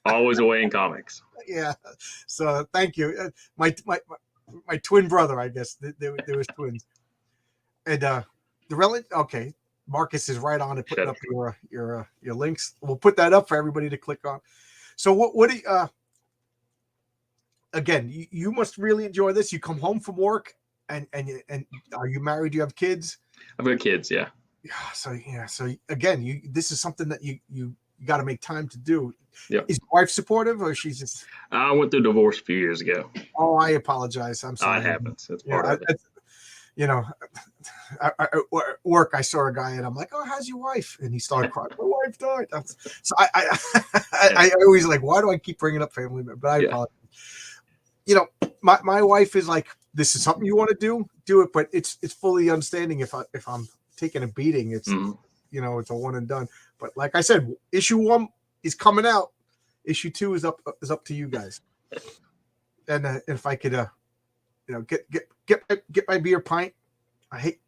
Always a way in comics. Yeah. So thank you. My twin brother, I guess. There was twins. And okay. Marcus is right on it, putting up your links. We'll put that up for everybody to click on. So what do you, again, you must really enjoy this. You come home from work and are you married? Do you have kids? I've got kids, yeah. So again, this is something that you you got to make time to do. Yep. Is your wife supportive, or she's just? I went through divorce a few years ago. Oh, I apologize. I'm sorry. It happens. It's Yeah, part of it. you know, at work, I saw a guy and I'm like, "Oh, how's your wife?" And he started crying. My wife died. So I always like, why do I keep bringing up family members? But I apologize. You know, my wife is like, this is something you want to do it, but it's fully understanding if I'm taking a beating, it's it's a one and done. But like I said, issue 1 is coming out. Issue 2 is up to you guys. And if I could get my beer pint.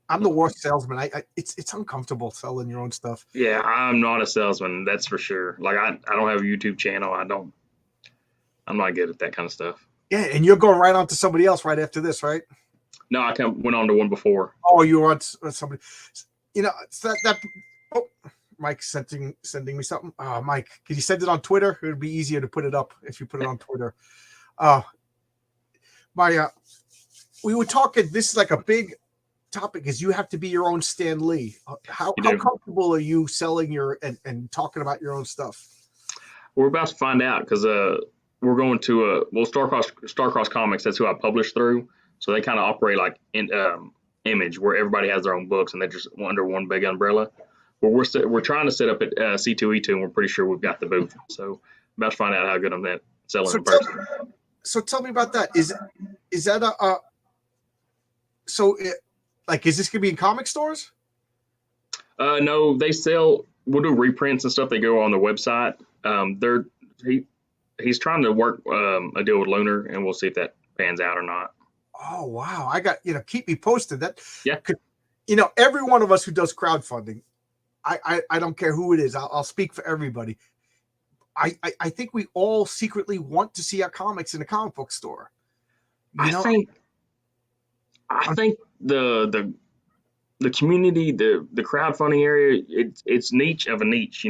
I'm the worst salesman. It's uncomfortable selling your own stuff. Yeah, I'm not a salesman, that's for sure. Like I don't have a YouTube channel. I'm not good at that kind of stuff. Yeah, and you're going right on to somebody else right after this, right? No, I went on to one before. Oh, you were on somebody. It's that oh, Mike's sending me something. Mike, can you send it on Twitter? It would be easier to put it up if you put it on Twitter. We were talking, this is like a big topic, is you have to be your own Stan Lee. How comfortable are you selling your and talking about your own stuff? We're about to find out, because we're going to Starcross Comics. That's who I publish through. So they kind of operate like Image, where everybody has their own books and they're just under one big umbrella. But we're trying to set up at C2E2, and we're pretty sure we've got the booth. So about to find out how good I'm at selling in person. So tell me about that. Is that is this gonna be in comic stores? No, they sell. We'll do reprints and stuff. They go on the website. He's trying to work a deal with Lunar, and we'll see if that pans out or not. Oh wow! I got keep me posted. That could, every one of us who does crowdfunding, I don't care who it is. I'll speak for everybody. I think we all secretly want to see our comics in a comic book store. I think the community, the crowdfunding area, it's niche of a niche.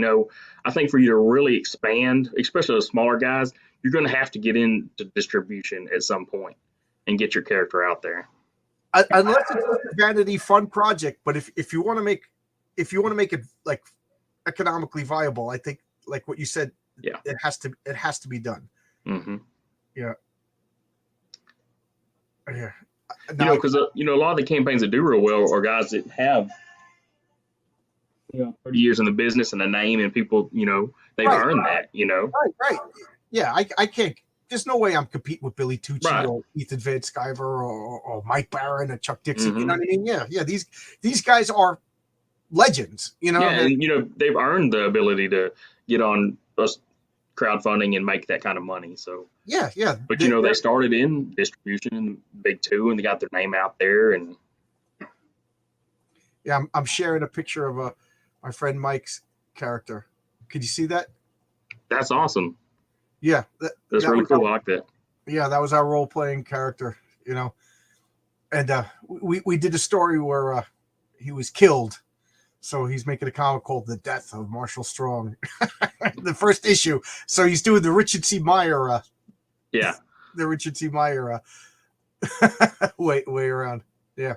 I think for you to really expand, especially the smaller guys, you're going to have to get into distribution at some point and get your character out there. Unless it's a vanity fun project, but if you want to make it like economically viable, I think like what you said, it has to be done. Mm-hmm. Yeah. Because a lot of the campaigns that do real well are guys that have 30 years in the business and a name, and people they've earned that. Right. Yeah, I can't. There's no way I'm competing with Billy Tucci or Ethan Van Sciver or Mike Barron or Chuck Dixon. Mm-hmm. You know what I mean? Yeah. These guys are legends. Yeah, and they've earned the ability to get on us crowdfunding and make that kind of money. So yeah. But they started in distribution in the Big Two, and they got their name out there. And yeah, I'm sharing a picture of my friend Mike's character. Could you see that? That's awesome. Yeah, that's really cool. I like that. Yeah, that was our role playing character. And we did a story where he was killed. So he's making a comic called The Death of Marshall Strong, the first issue. So he's doing the Richard C. Meyer. The Richard C. Meyer way around. Yeah.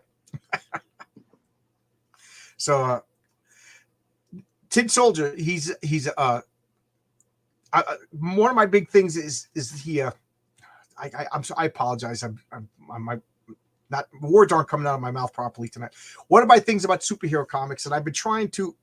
So Tin Soldier, he's one of my big things is he. I apologize. My words aren't coming out of my mouth properly tonight. One of my things about superhero comics, and I've been trying to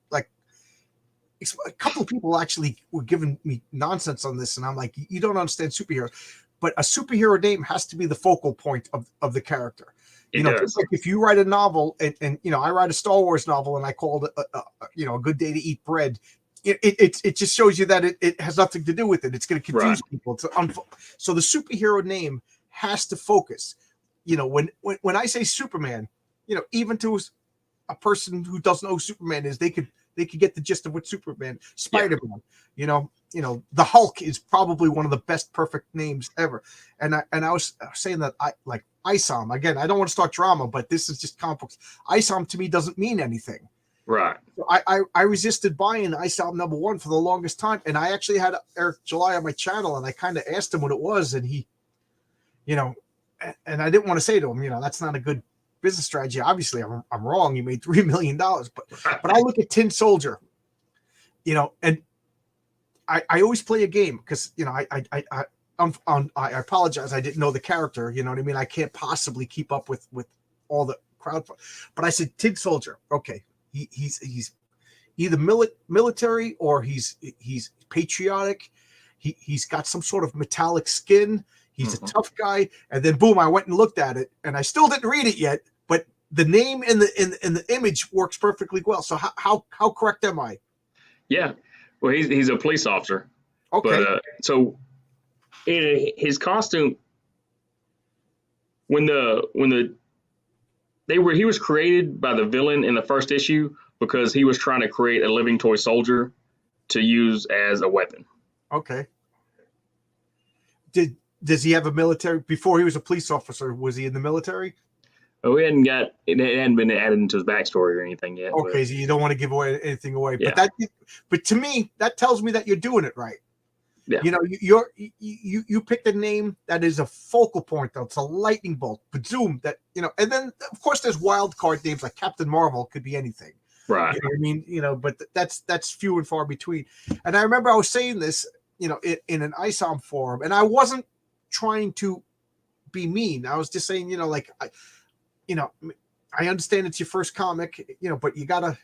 a couple of people actually were giving me nonsense on this, and I'm like, you don't understand superheroes. But a superhero name has to be the focal point of the character. Just like if you write a novel, and I write a Star Wars novel, and I call it a good day to eat bread. It just shows you that it has nothing to do with it. It's going to confuse people. So the superhero name has to focus. When I say Superman, even to a person who doesn't know who Superman is, they could get the gist of what Superman, Spider-Man, the Hulk is probably one of the best perfect names ever. And I was saying that I like ISOM. Again, I don't want to start drama, but this is just comic books. ISOM to me doesn't mean anything. Right. So I resisted buying ISOM #1 for the longest time. And I actually had Eric July on my channel, and I kind of asked him what it was, and he, and I didn't want to say to him, that's not a good business strategy. Obviously, I'm wrong. You made $3 million, but I look at Tin Soldier, and I always play a game because I apologize. I didn't know the character. You know what I mean? I can't possibly keep up with all the crowd. But I said, Tin Soldier. Okay, he's either military or he's patriotic. He's got some sort of metallic skin. He's a tough guy. And then boom, I went and looked at it, and I still didn't read it yet. But the name and the image works perfectly well. So how correct am I? Yeah. Well, he's a police officer. Okay. But so his costume when he was created by the villain in the first issue because he was trying to create a living toy soldier to use as a weapon. Okay. Does he have a military before he was a police officer? Was he in the military? Oh, it hadn't been added into his backstory or anything yet. Okay, but, so you don't want to give away anything away. Yeah. But to me, that tells me that you're doing it right. Yeah. You know, you picked a name that is a focal point, though. It's a lightning bolt. But zoom that, you know, and then of course there's wild card names like Captain Marvel, could be anything. Right. You know what I mean? You know, but that's few and far between. And I remember I was saying this, you know, in an ISOM forum, and I wasn't trying to be mean. I was just saying, you know, like I understand it's your first comic, you know, but you gotta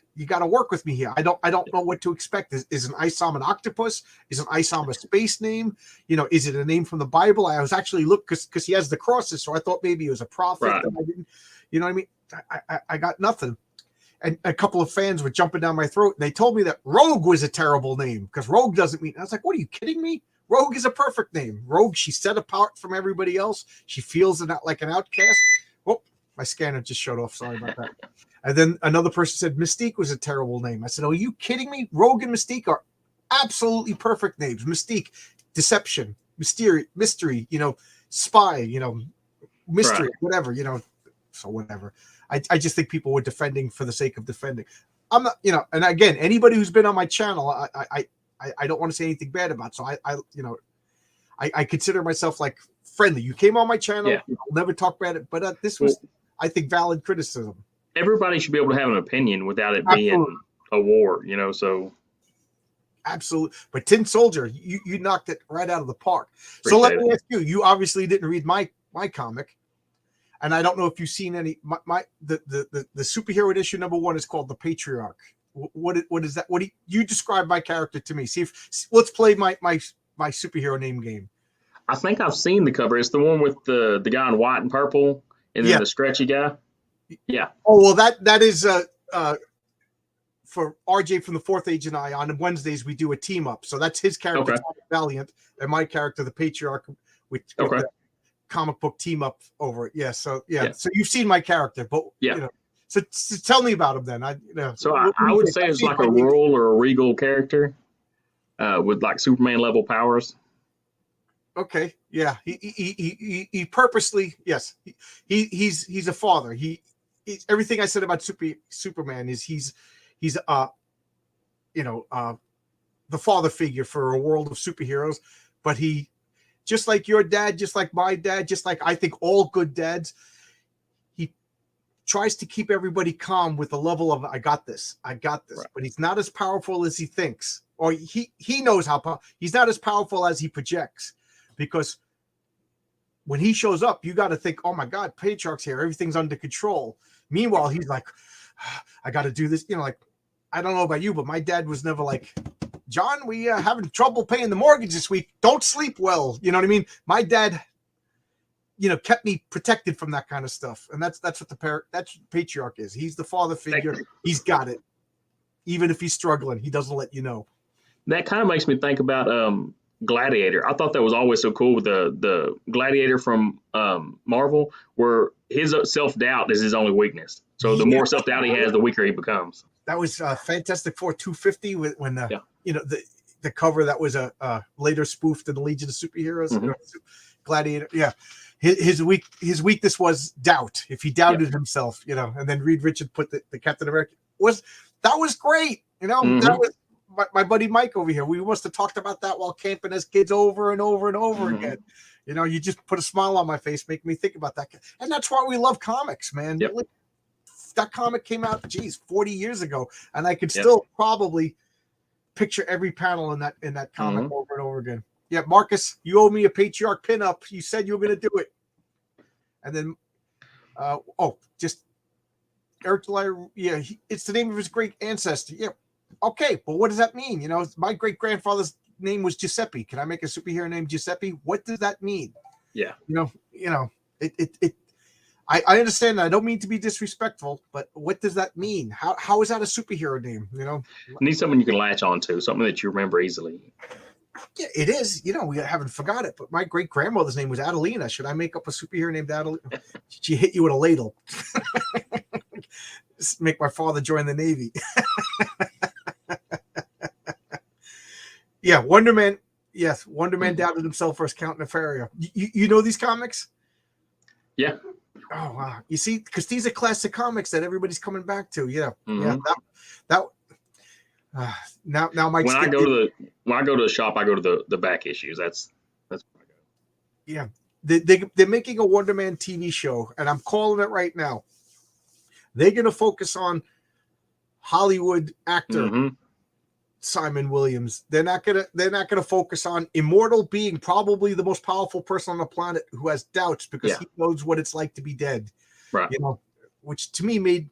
work with me here. I don't know what to expect. Is an Isom an octopus? Is an Isom a space name? You know, is it a name from the Bible? I was actually because he has the crosses, so I thought maybe it was a prophet. Right. I didn't, you know what I mean? I got nothing. And a couple of fans were jumping down my throat, and they told me that Rogue was a terrible name because Rogue doesn't mean. I was like, what are you kidding me? Rogue is a perfect name. Rogue, she's set apart from everybody else. She feels like an outcast. Oh, my scanner just shut off. Sorry about that. And then another person said Mystique was a terrible name. I said, are you kidding me? Rogue and Mystique are absolutely perfect names. Mystique, deception, mystery, you know, spy, you know, mystery, Right. whatever, you know. So whatever. I just think people were defending for the sake of defending. I'm not, you know, and again, anybody who's been on my channel, I don't want to say anything bad about. So I consider myself like friendly. You came on my channel, Yeah. I'll never talk bad, but this was, I think, valid criticism. Everybody should be able to have an opinion without it Absolutely. being a war, you know. So Absolutely. But Tin Soldier, you knocked it right out of the park. So let me ask you, you obviously didn't read my comic. And I don't know if you've seen any. The superhero issue #1 is called The Patriarch. What is that? What do you describe my character to me? Let's play my superhero name game. I think I've seen the cover. It's the one with the guy in white and purple, and then the stretchy guy. Yeah. Oh well, that is for RJ from the Fourth Age and I. On Wednesdays we do a team up. So that's his character, Valiant, and my character, the Patriarch, with the comic book team up over it. Yeah. So So you've seen my character, but you know. So tell me about him then. So I would say it's like a royal or a regal character with like Superman level powers. Okay. Yeah. He purposely, yes. He's a father. Everything I said about Superman is he's the father figure for a world of superheroes, but he, just like your dad, just like my dad, just like I think all good dads, he tries to keep everybody calm with a level of I got this, right. But he's not as powerful as he thinks, or he knows how he's not as powerful as he projects, because when he shows up, you got to think, oh my God, Patriarch's here, everything's under control. Meanwhile, he's like, I got to do this, you know, like, I don't know about you, but my dad was never like, John, we having trouble paying the mortgage this week. Don't sleep well. You know what I mean? My dad, you know, kept me protected from that kind of stuff. And that's what that's what Patriarch is. He's the father figure. He's got it. Even if he's struggling, he doesn't let you know. That kind of makes me think about Gladiator. I thought that was always so cool with the Gladiator from Marvel, where his self-doubt is his only weakness. So the more self-doubt he has, the weaker he becomes. That was Fantastic Four 250 when you know, the cover that was a later spoofed in the Legion of Superheroes. Mm-hmm. Gladiator. Yeah. His weakness was doubt. If he doubted himself, you know, and then Reed Richards put the Captain America that was great. You know, that was my buddy Mike over here. We must have talked about that while camping as kids over and over and over again. You know, you just put a smile on my face, make me think about that. And that's why we love comics, man. Yep. That comic came out, 40 years ago. And I could still probably picture every panel in that comic Mhm. over and over again. Yeah, Marcus, you owe me a patriarch pinup. You said you were going to do it, and then just Eric Delier. Yeah, it's the name of his great ancestor. Yeah, okay, but what does that mean? My great grandfather's name was Giuseppe. Can I make a superhero named Giuseppe? What does that mean? Yeah. It. I understand that. I don't mean to be disrespectful, but what does that mean? How is that a superhero name? You need someone you can latch on to, something that you remember easily. Yeah, it is. We haven't forgot it. But my great grandmother's name was Adelina. Should I make up a superhero named Adelina? She hit you with a ladle. Make my father join the Navy. Yeah, Wonder Man. Yes, Wonder Man doubted himself first Count Nefaria. You know these comics? Yeah. Oh wow! You see, because these are classic comics that everybody's coming back to. Yeah, Mm-hmm. that. Now, Mike. When I go to the shop, I go to the back issues. That's where I go. Yeah, they're making a Wonder Man TV show, and I'm calling it right now. They're going to focus on Hollywood actor Simon Williams. They're not gonna focus on immortal being, probably the most powerful person on the planet who has doubts because he knows what it's like to be dead. Right. Which to me made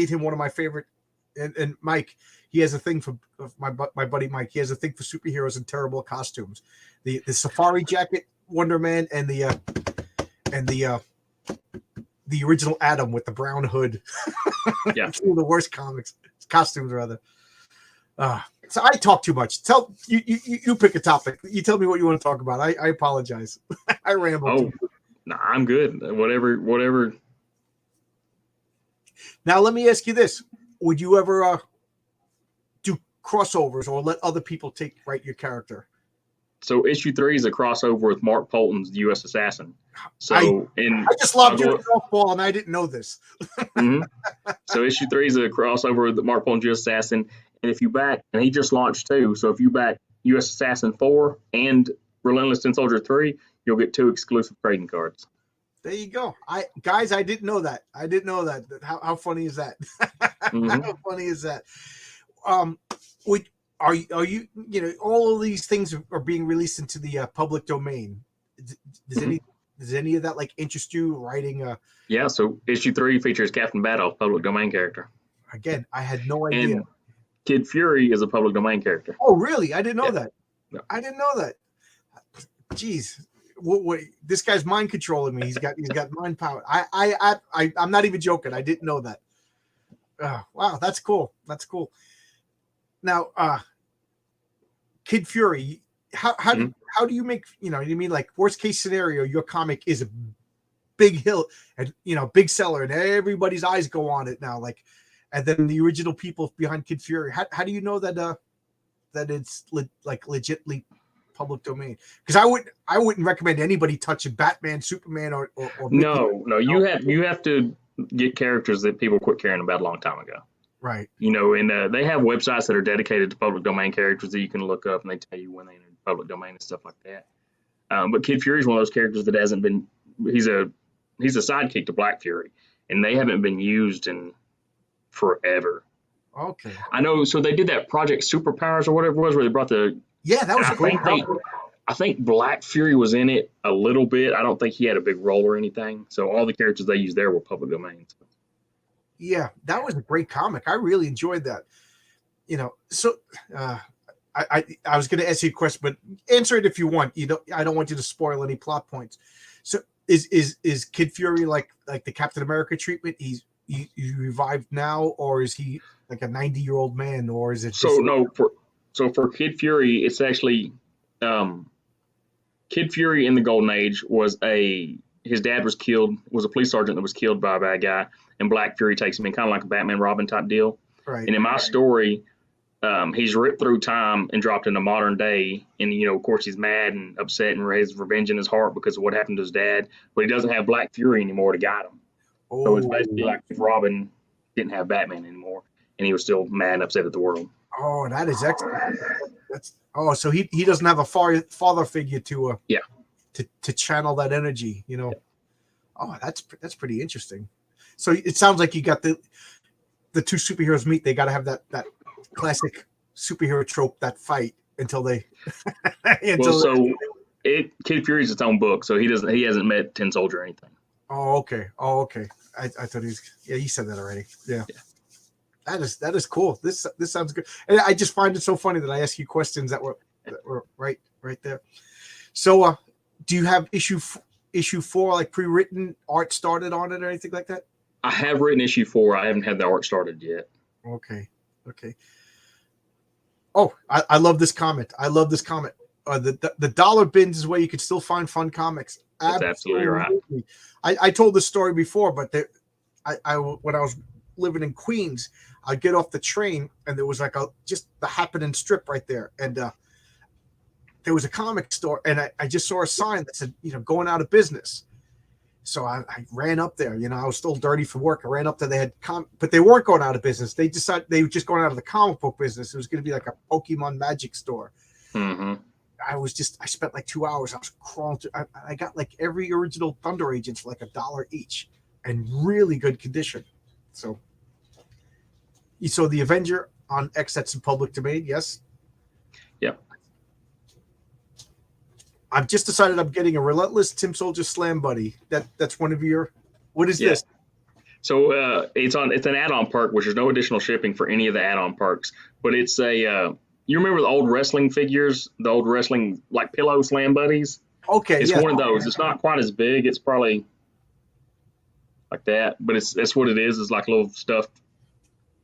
him one of my favorite. And Mike, he has a thing for my buddy Mike. He has a thing for superheroes in terrible costumes. The safari jacket Wonder Man and the original Adam with the brown hood. Yeah. It's one of the worst costumes rather. So I talk too much. Tell you pick a topic. You tell me what you want to talk about. I apologize. I ramble. Oh, no, I'm good. Whatever. Now let me ask you this: would you ever do crossovers or let other people write your character? So issue 3 is a crossover with Mark Polton's U.S. Assassin. So I just lobbed your softball and I didn't know this. Mm-hmm. So issue 3 is a crossover with Mark Polton's U.S. Assassin. And if you back, and he just launched 2, so if you back U.S. Assassin 4 and Relentless Tin Soldier 3, you'll get 2 exclusive trading cards. There you go. I didn't know that. How funny is that? How funny is that? Are you all of these things are being released into the public domain? Does any of that interest you writing? Yeah. So issue 3 features Captain Badass, public domain character. Again, I had no idea. And Kid Fury is a public domain character. Oh, really? I didn't know that. No. I didn't know that. Jeez, what this guy's mind controlling me. He's got mind power. I'm not even joking. I didn't know that. Wow, that's cool. That's cool. Now, Kid Fury, how do you make, worst case scenario, your comic is a big hill and big seller and everybody's eyes go on it now, and then the original people behind Kid Fury, how do you know that it's legitly public domain? Because I wouldn't recommend anybody touching Batman, Superman, or No, you have to get characters that people quit caring about a long time ago. Right. And they have websites that are dedicated to public domain characters that you can look up and they tell you when they enter public domain and stuff like that. But Kid Fury is one of those characters that hasn't been. He's a sidekick to Black Fury, and they haven't been used in forever. Okay. I know. So they did that Project Superpowers or whatever it was, where they brought the. Yeah, that was a great. I think Black Fury was in it a little bit. I don't think he had a big role or anything. So all the characters they used there were public domains. Yeah, that was a great comic. I really enjoyed that. So I was going to ask you a question, but answer it if you want. I don't want you to spoil any plot points. So is Kid Fury like the Captain America treatment? He's revived now, or is he like a 90-year-old man, or is it? For Kid Fury, it's actually Kid Fury in the Golden Age his dad was killed, was a police sergeant that was killed by a bad guy, and Black Fury takes him in, kind of like a Batman Robin type deal. Right. And in my story, he's ripped through time and dropped into modern day, and of course he's mad and upset and has revenge in his heart because of what happened to his dad, but he doesn't have Black Fury anymore to guide him. Oh. So it's basically like if Robin didn't have Batman anymore, and he was still mad and upset at the world. Oh, that is excellent. So he doesn't have a father figure to channel that energy, Yeah. Oh, that's pretty interesting. So it sounds like you got the two superheroes meet. They got to have that classic superhero trope, that fight, until they Well, until so Kid Fury is its own book, so he hasn't met Tin Soldier or anything. Oh, okay. Oh, okay. I thought he said that already. Yeah. That is cool. This sounds good. And I just find it so funny that I ask you questions that were right there. So do you have issue 4 like pre-written art started on it or anything like that? I have written issue 4. I haven't had the art started yet. Okay. Oh, I love this comment. The dollar bins is where you can still find fun comics. That's absolutely right. I told this story before, but I when I was living in Queens, I'd get off the train and there was like just the happening strip right there, and there was a comic store, and I just saw a sign that said, going out of business. So I ran up there. I was still dirty from work. I ran up there. They had but they weren't going out of business. They decided they were just going out of the comic book business. It was going to be like a Pokemon magic store. Mm-hmm. I spent like 2 hours. I was crawling through. I got like every original Thunder Agents for like $1 each, and really good condition. So you saw the Avenger on X. That's in public domain. Yes. Yep. I've just decided I'm getting a Relentless Tim Soldier Slam Buddy. That's one of your. What is this? So it's an add-on perk, which is no additional shipping for any of the add-on perks. But it's a you remember the old wrestling figures, the old wrestling like pillow Slam Buddies? Okay, it's one of those. It's not quite as big. It's probably like that, but that's what it is. It's like a little stuffed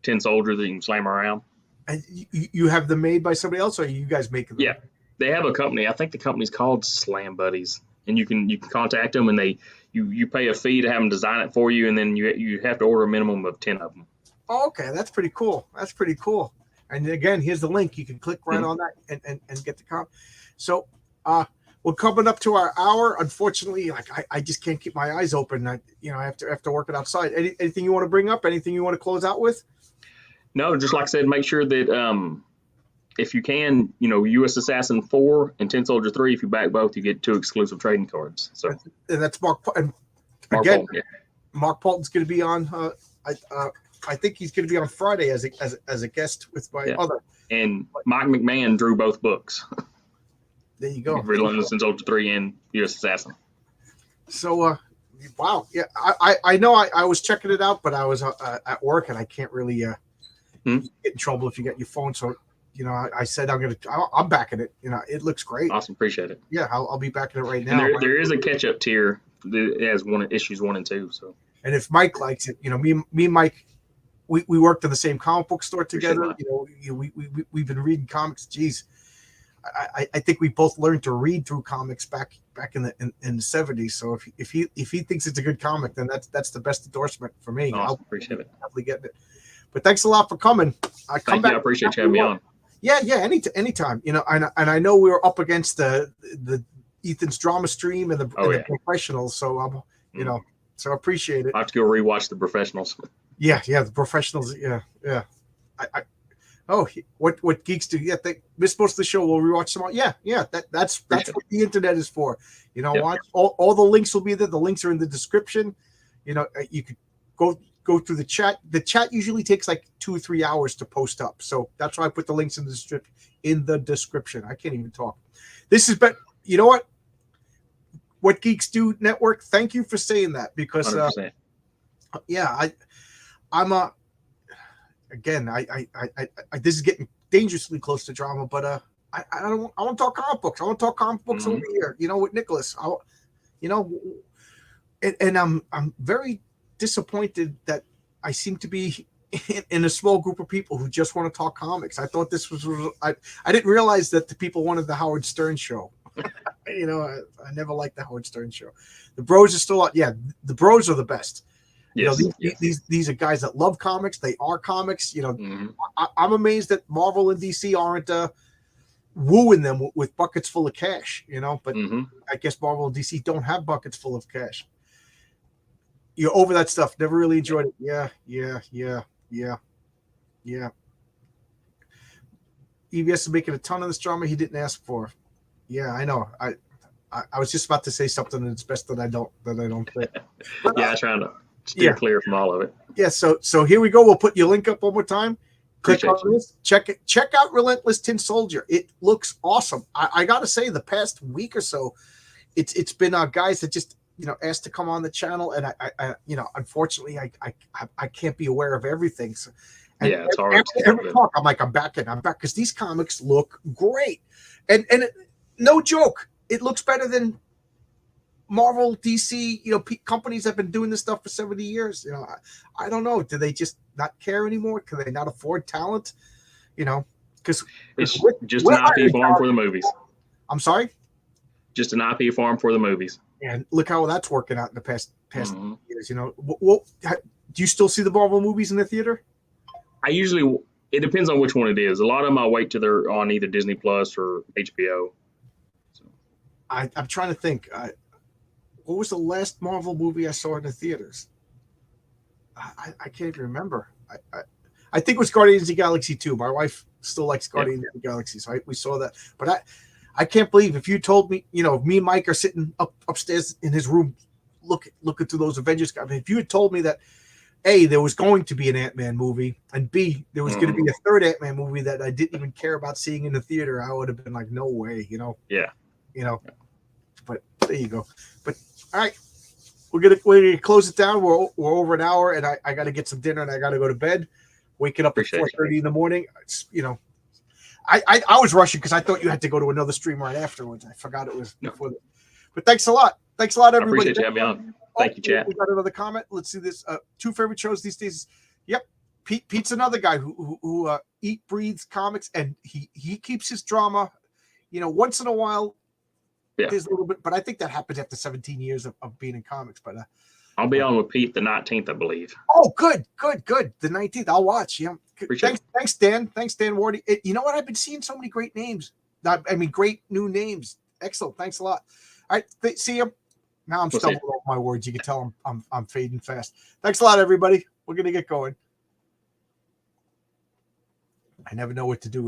Tin Soldier that you can slam around. And you have them made by somebody else, or are you guys making them? Yeah, they have a company. I think the company's called Slam Buddies, and you can contact them, and you pay a fee to have them design it for you, and then you have to order a minimum of 10 of them. Oh, okay, that's pretty cool. And again, here's the link. You can click right on that and get the comp. So we're coming up to our hour. Unfortunately, like I just can't keep my eyes open. I have to work it outside. Anything you want to bring up? Anything you want to close out with? No, just like I said, make sure that if you can, U.S. Assassin 4 and Tin Soldier 3, if you back both, you get 2 exclusive trading cards. So and that's Mark. And Mark again, Bolton, yeah. Mark Bolton's going to be on. I think he's going to be on Friday as a guest with my other. And Mike McMahon drew both books. There you go. Relentless Tin Soldier 3 and U.S. Assassin. So, wow. Yeah, I know I was checking it out, but I was at work and I can't really get in trouble if you get your phone. So, I said I'm backing it. It looks great. Awesome. Appreciate it. Yeah, I'll be backing it right now. And there is a catch-up tier that has issues 1 and 2. So. And if Mike likes it, me and Mike, we worked in the same comic book store together. We've been reading comics. Geez, I think we both learned to read through comics back in the 70s. So if he thinks it's a good comic, then that's the best endorsement for me. Awesome. I'll appreciate it. Definitely getting it. But thanks a lot for coming. Thank you. I appreciate you having me on. Yeah. Anytime. And I know we were up against the Ethan's drama stream and the professionals. So I'm so I appreciate it. I have to go rewatch the professionals. Yeah, the professionals. Yeah. What geeks do? Yeah, they miss most of the show. We'll rewatch some more. Yeah. That's what the internet is for. Watch all the links will be there. The links are in the description. You could go through the chat. The chat usually takes like 2 or 3 hours to post up. So that's why I put the links in the description. I can't even talk. This has been. You know what Geeks Do Network. Thank you for saying that because I'm again, I this is getting dangerously close to drama, but I want to talk comic books. I want to talk comic books over here, with Nicholas. And I'm very disappointed that I seem to be in a small group of people who just want to talk comics. I thought this was I didn't realize that the people wanted the Howard Stern show. I never liked the Howard Stern show. The bros are still out. Yeah, the bros are the best. Yes, these are guys that love comics. They are comics. I'm amazed that Marvel and DC aren't wooing them with buckets full of cash. But I guess Marvel and DC don't have buckets full of cash. You're over that stuff. Never really enjoyed it. Yeah. EBS is making a ton of this drama he didn't ask for. Yeah, I know. I was just about to say something, and it's best that I don't say. But, I try to steer clear from all of it. Yeah, so here we go. We'll put your link up one more time. Click Appreciate on this. Check it. Check out Relentless Tin Soldier. It looks awesome. I got to say, the past week or so, it's been guys that just asked to come on the channel, and I unfortunately I can't be aware of everything. So, and Yeah, it's hard. every talk I'm like I'm back because these comics look great, and no joke, it looks better than Marvel, DC, companies have been doing this stuff for 70 years. I don't know. Do they just not care anymore? Can they not afford talent? Because It's just an IP farm for the movies. I'm sorry? Just an IP farm for the movies. And look how that's working out in the past years. Well, do you still see the Marvel movies in the theater? It depends on which one it is. A lot of them I wait till they're on either Disney Plus or HBO. So. I'm trying to think. What was the last Marvel movie I saw in the theaters? I can't even remember. I think it was Guardians of the Galaxy 2. My wife still likes Guardians of the Galaxy, so we saw that. But I can't believe if you told me, me and Mike are sitting upstairs in his room looking through those Avengers. I mean, if you had told me that A, there was going to be an Ant-Man movie, and B, there was going to be a third Ant-Man movie that I didn't even care about seeing in the theater, I would have been like, no way, Yeah. But there you go. But all right, we're gonna close it down. We're over an hour, and I got to get some dinner, and I got to go to bed. Waking up at 4:30 in the morning. I was rushing because I thought you had to go to another stream right afterwards. I forgot it was before. But thanks a lot. Thanks a lot, everybody. I appreciate you having me on. Thank you, chat. We got another comment. Let's see this. Two favorite shows these days. Yep, Pete's another guy who eat, breathes comics, and he keeps his drama. Once in a while. Yeah. There's a little bit, but I think that happens after 17 years of being in comics. But I'll be on with Pete the 19th, I believe. Oh, good. The 19th, I'll watch. Yeah. Thanks, Dan. Thanks, Dan Wardy. You know what? I've been seeing so many great names. Great new names. Excellent. Thanks a lot. All right. See you. Now I'm stumbling over my words. You can tell I'm fading fast. Thanks a lot, everybody. We're gonna get going. I never know what to do.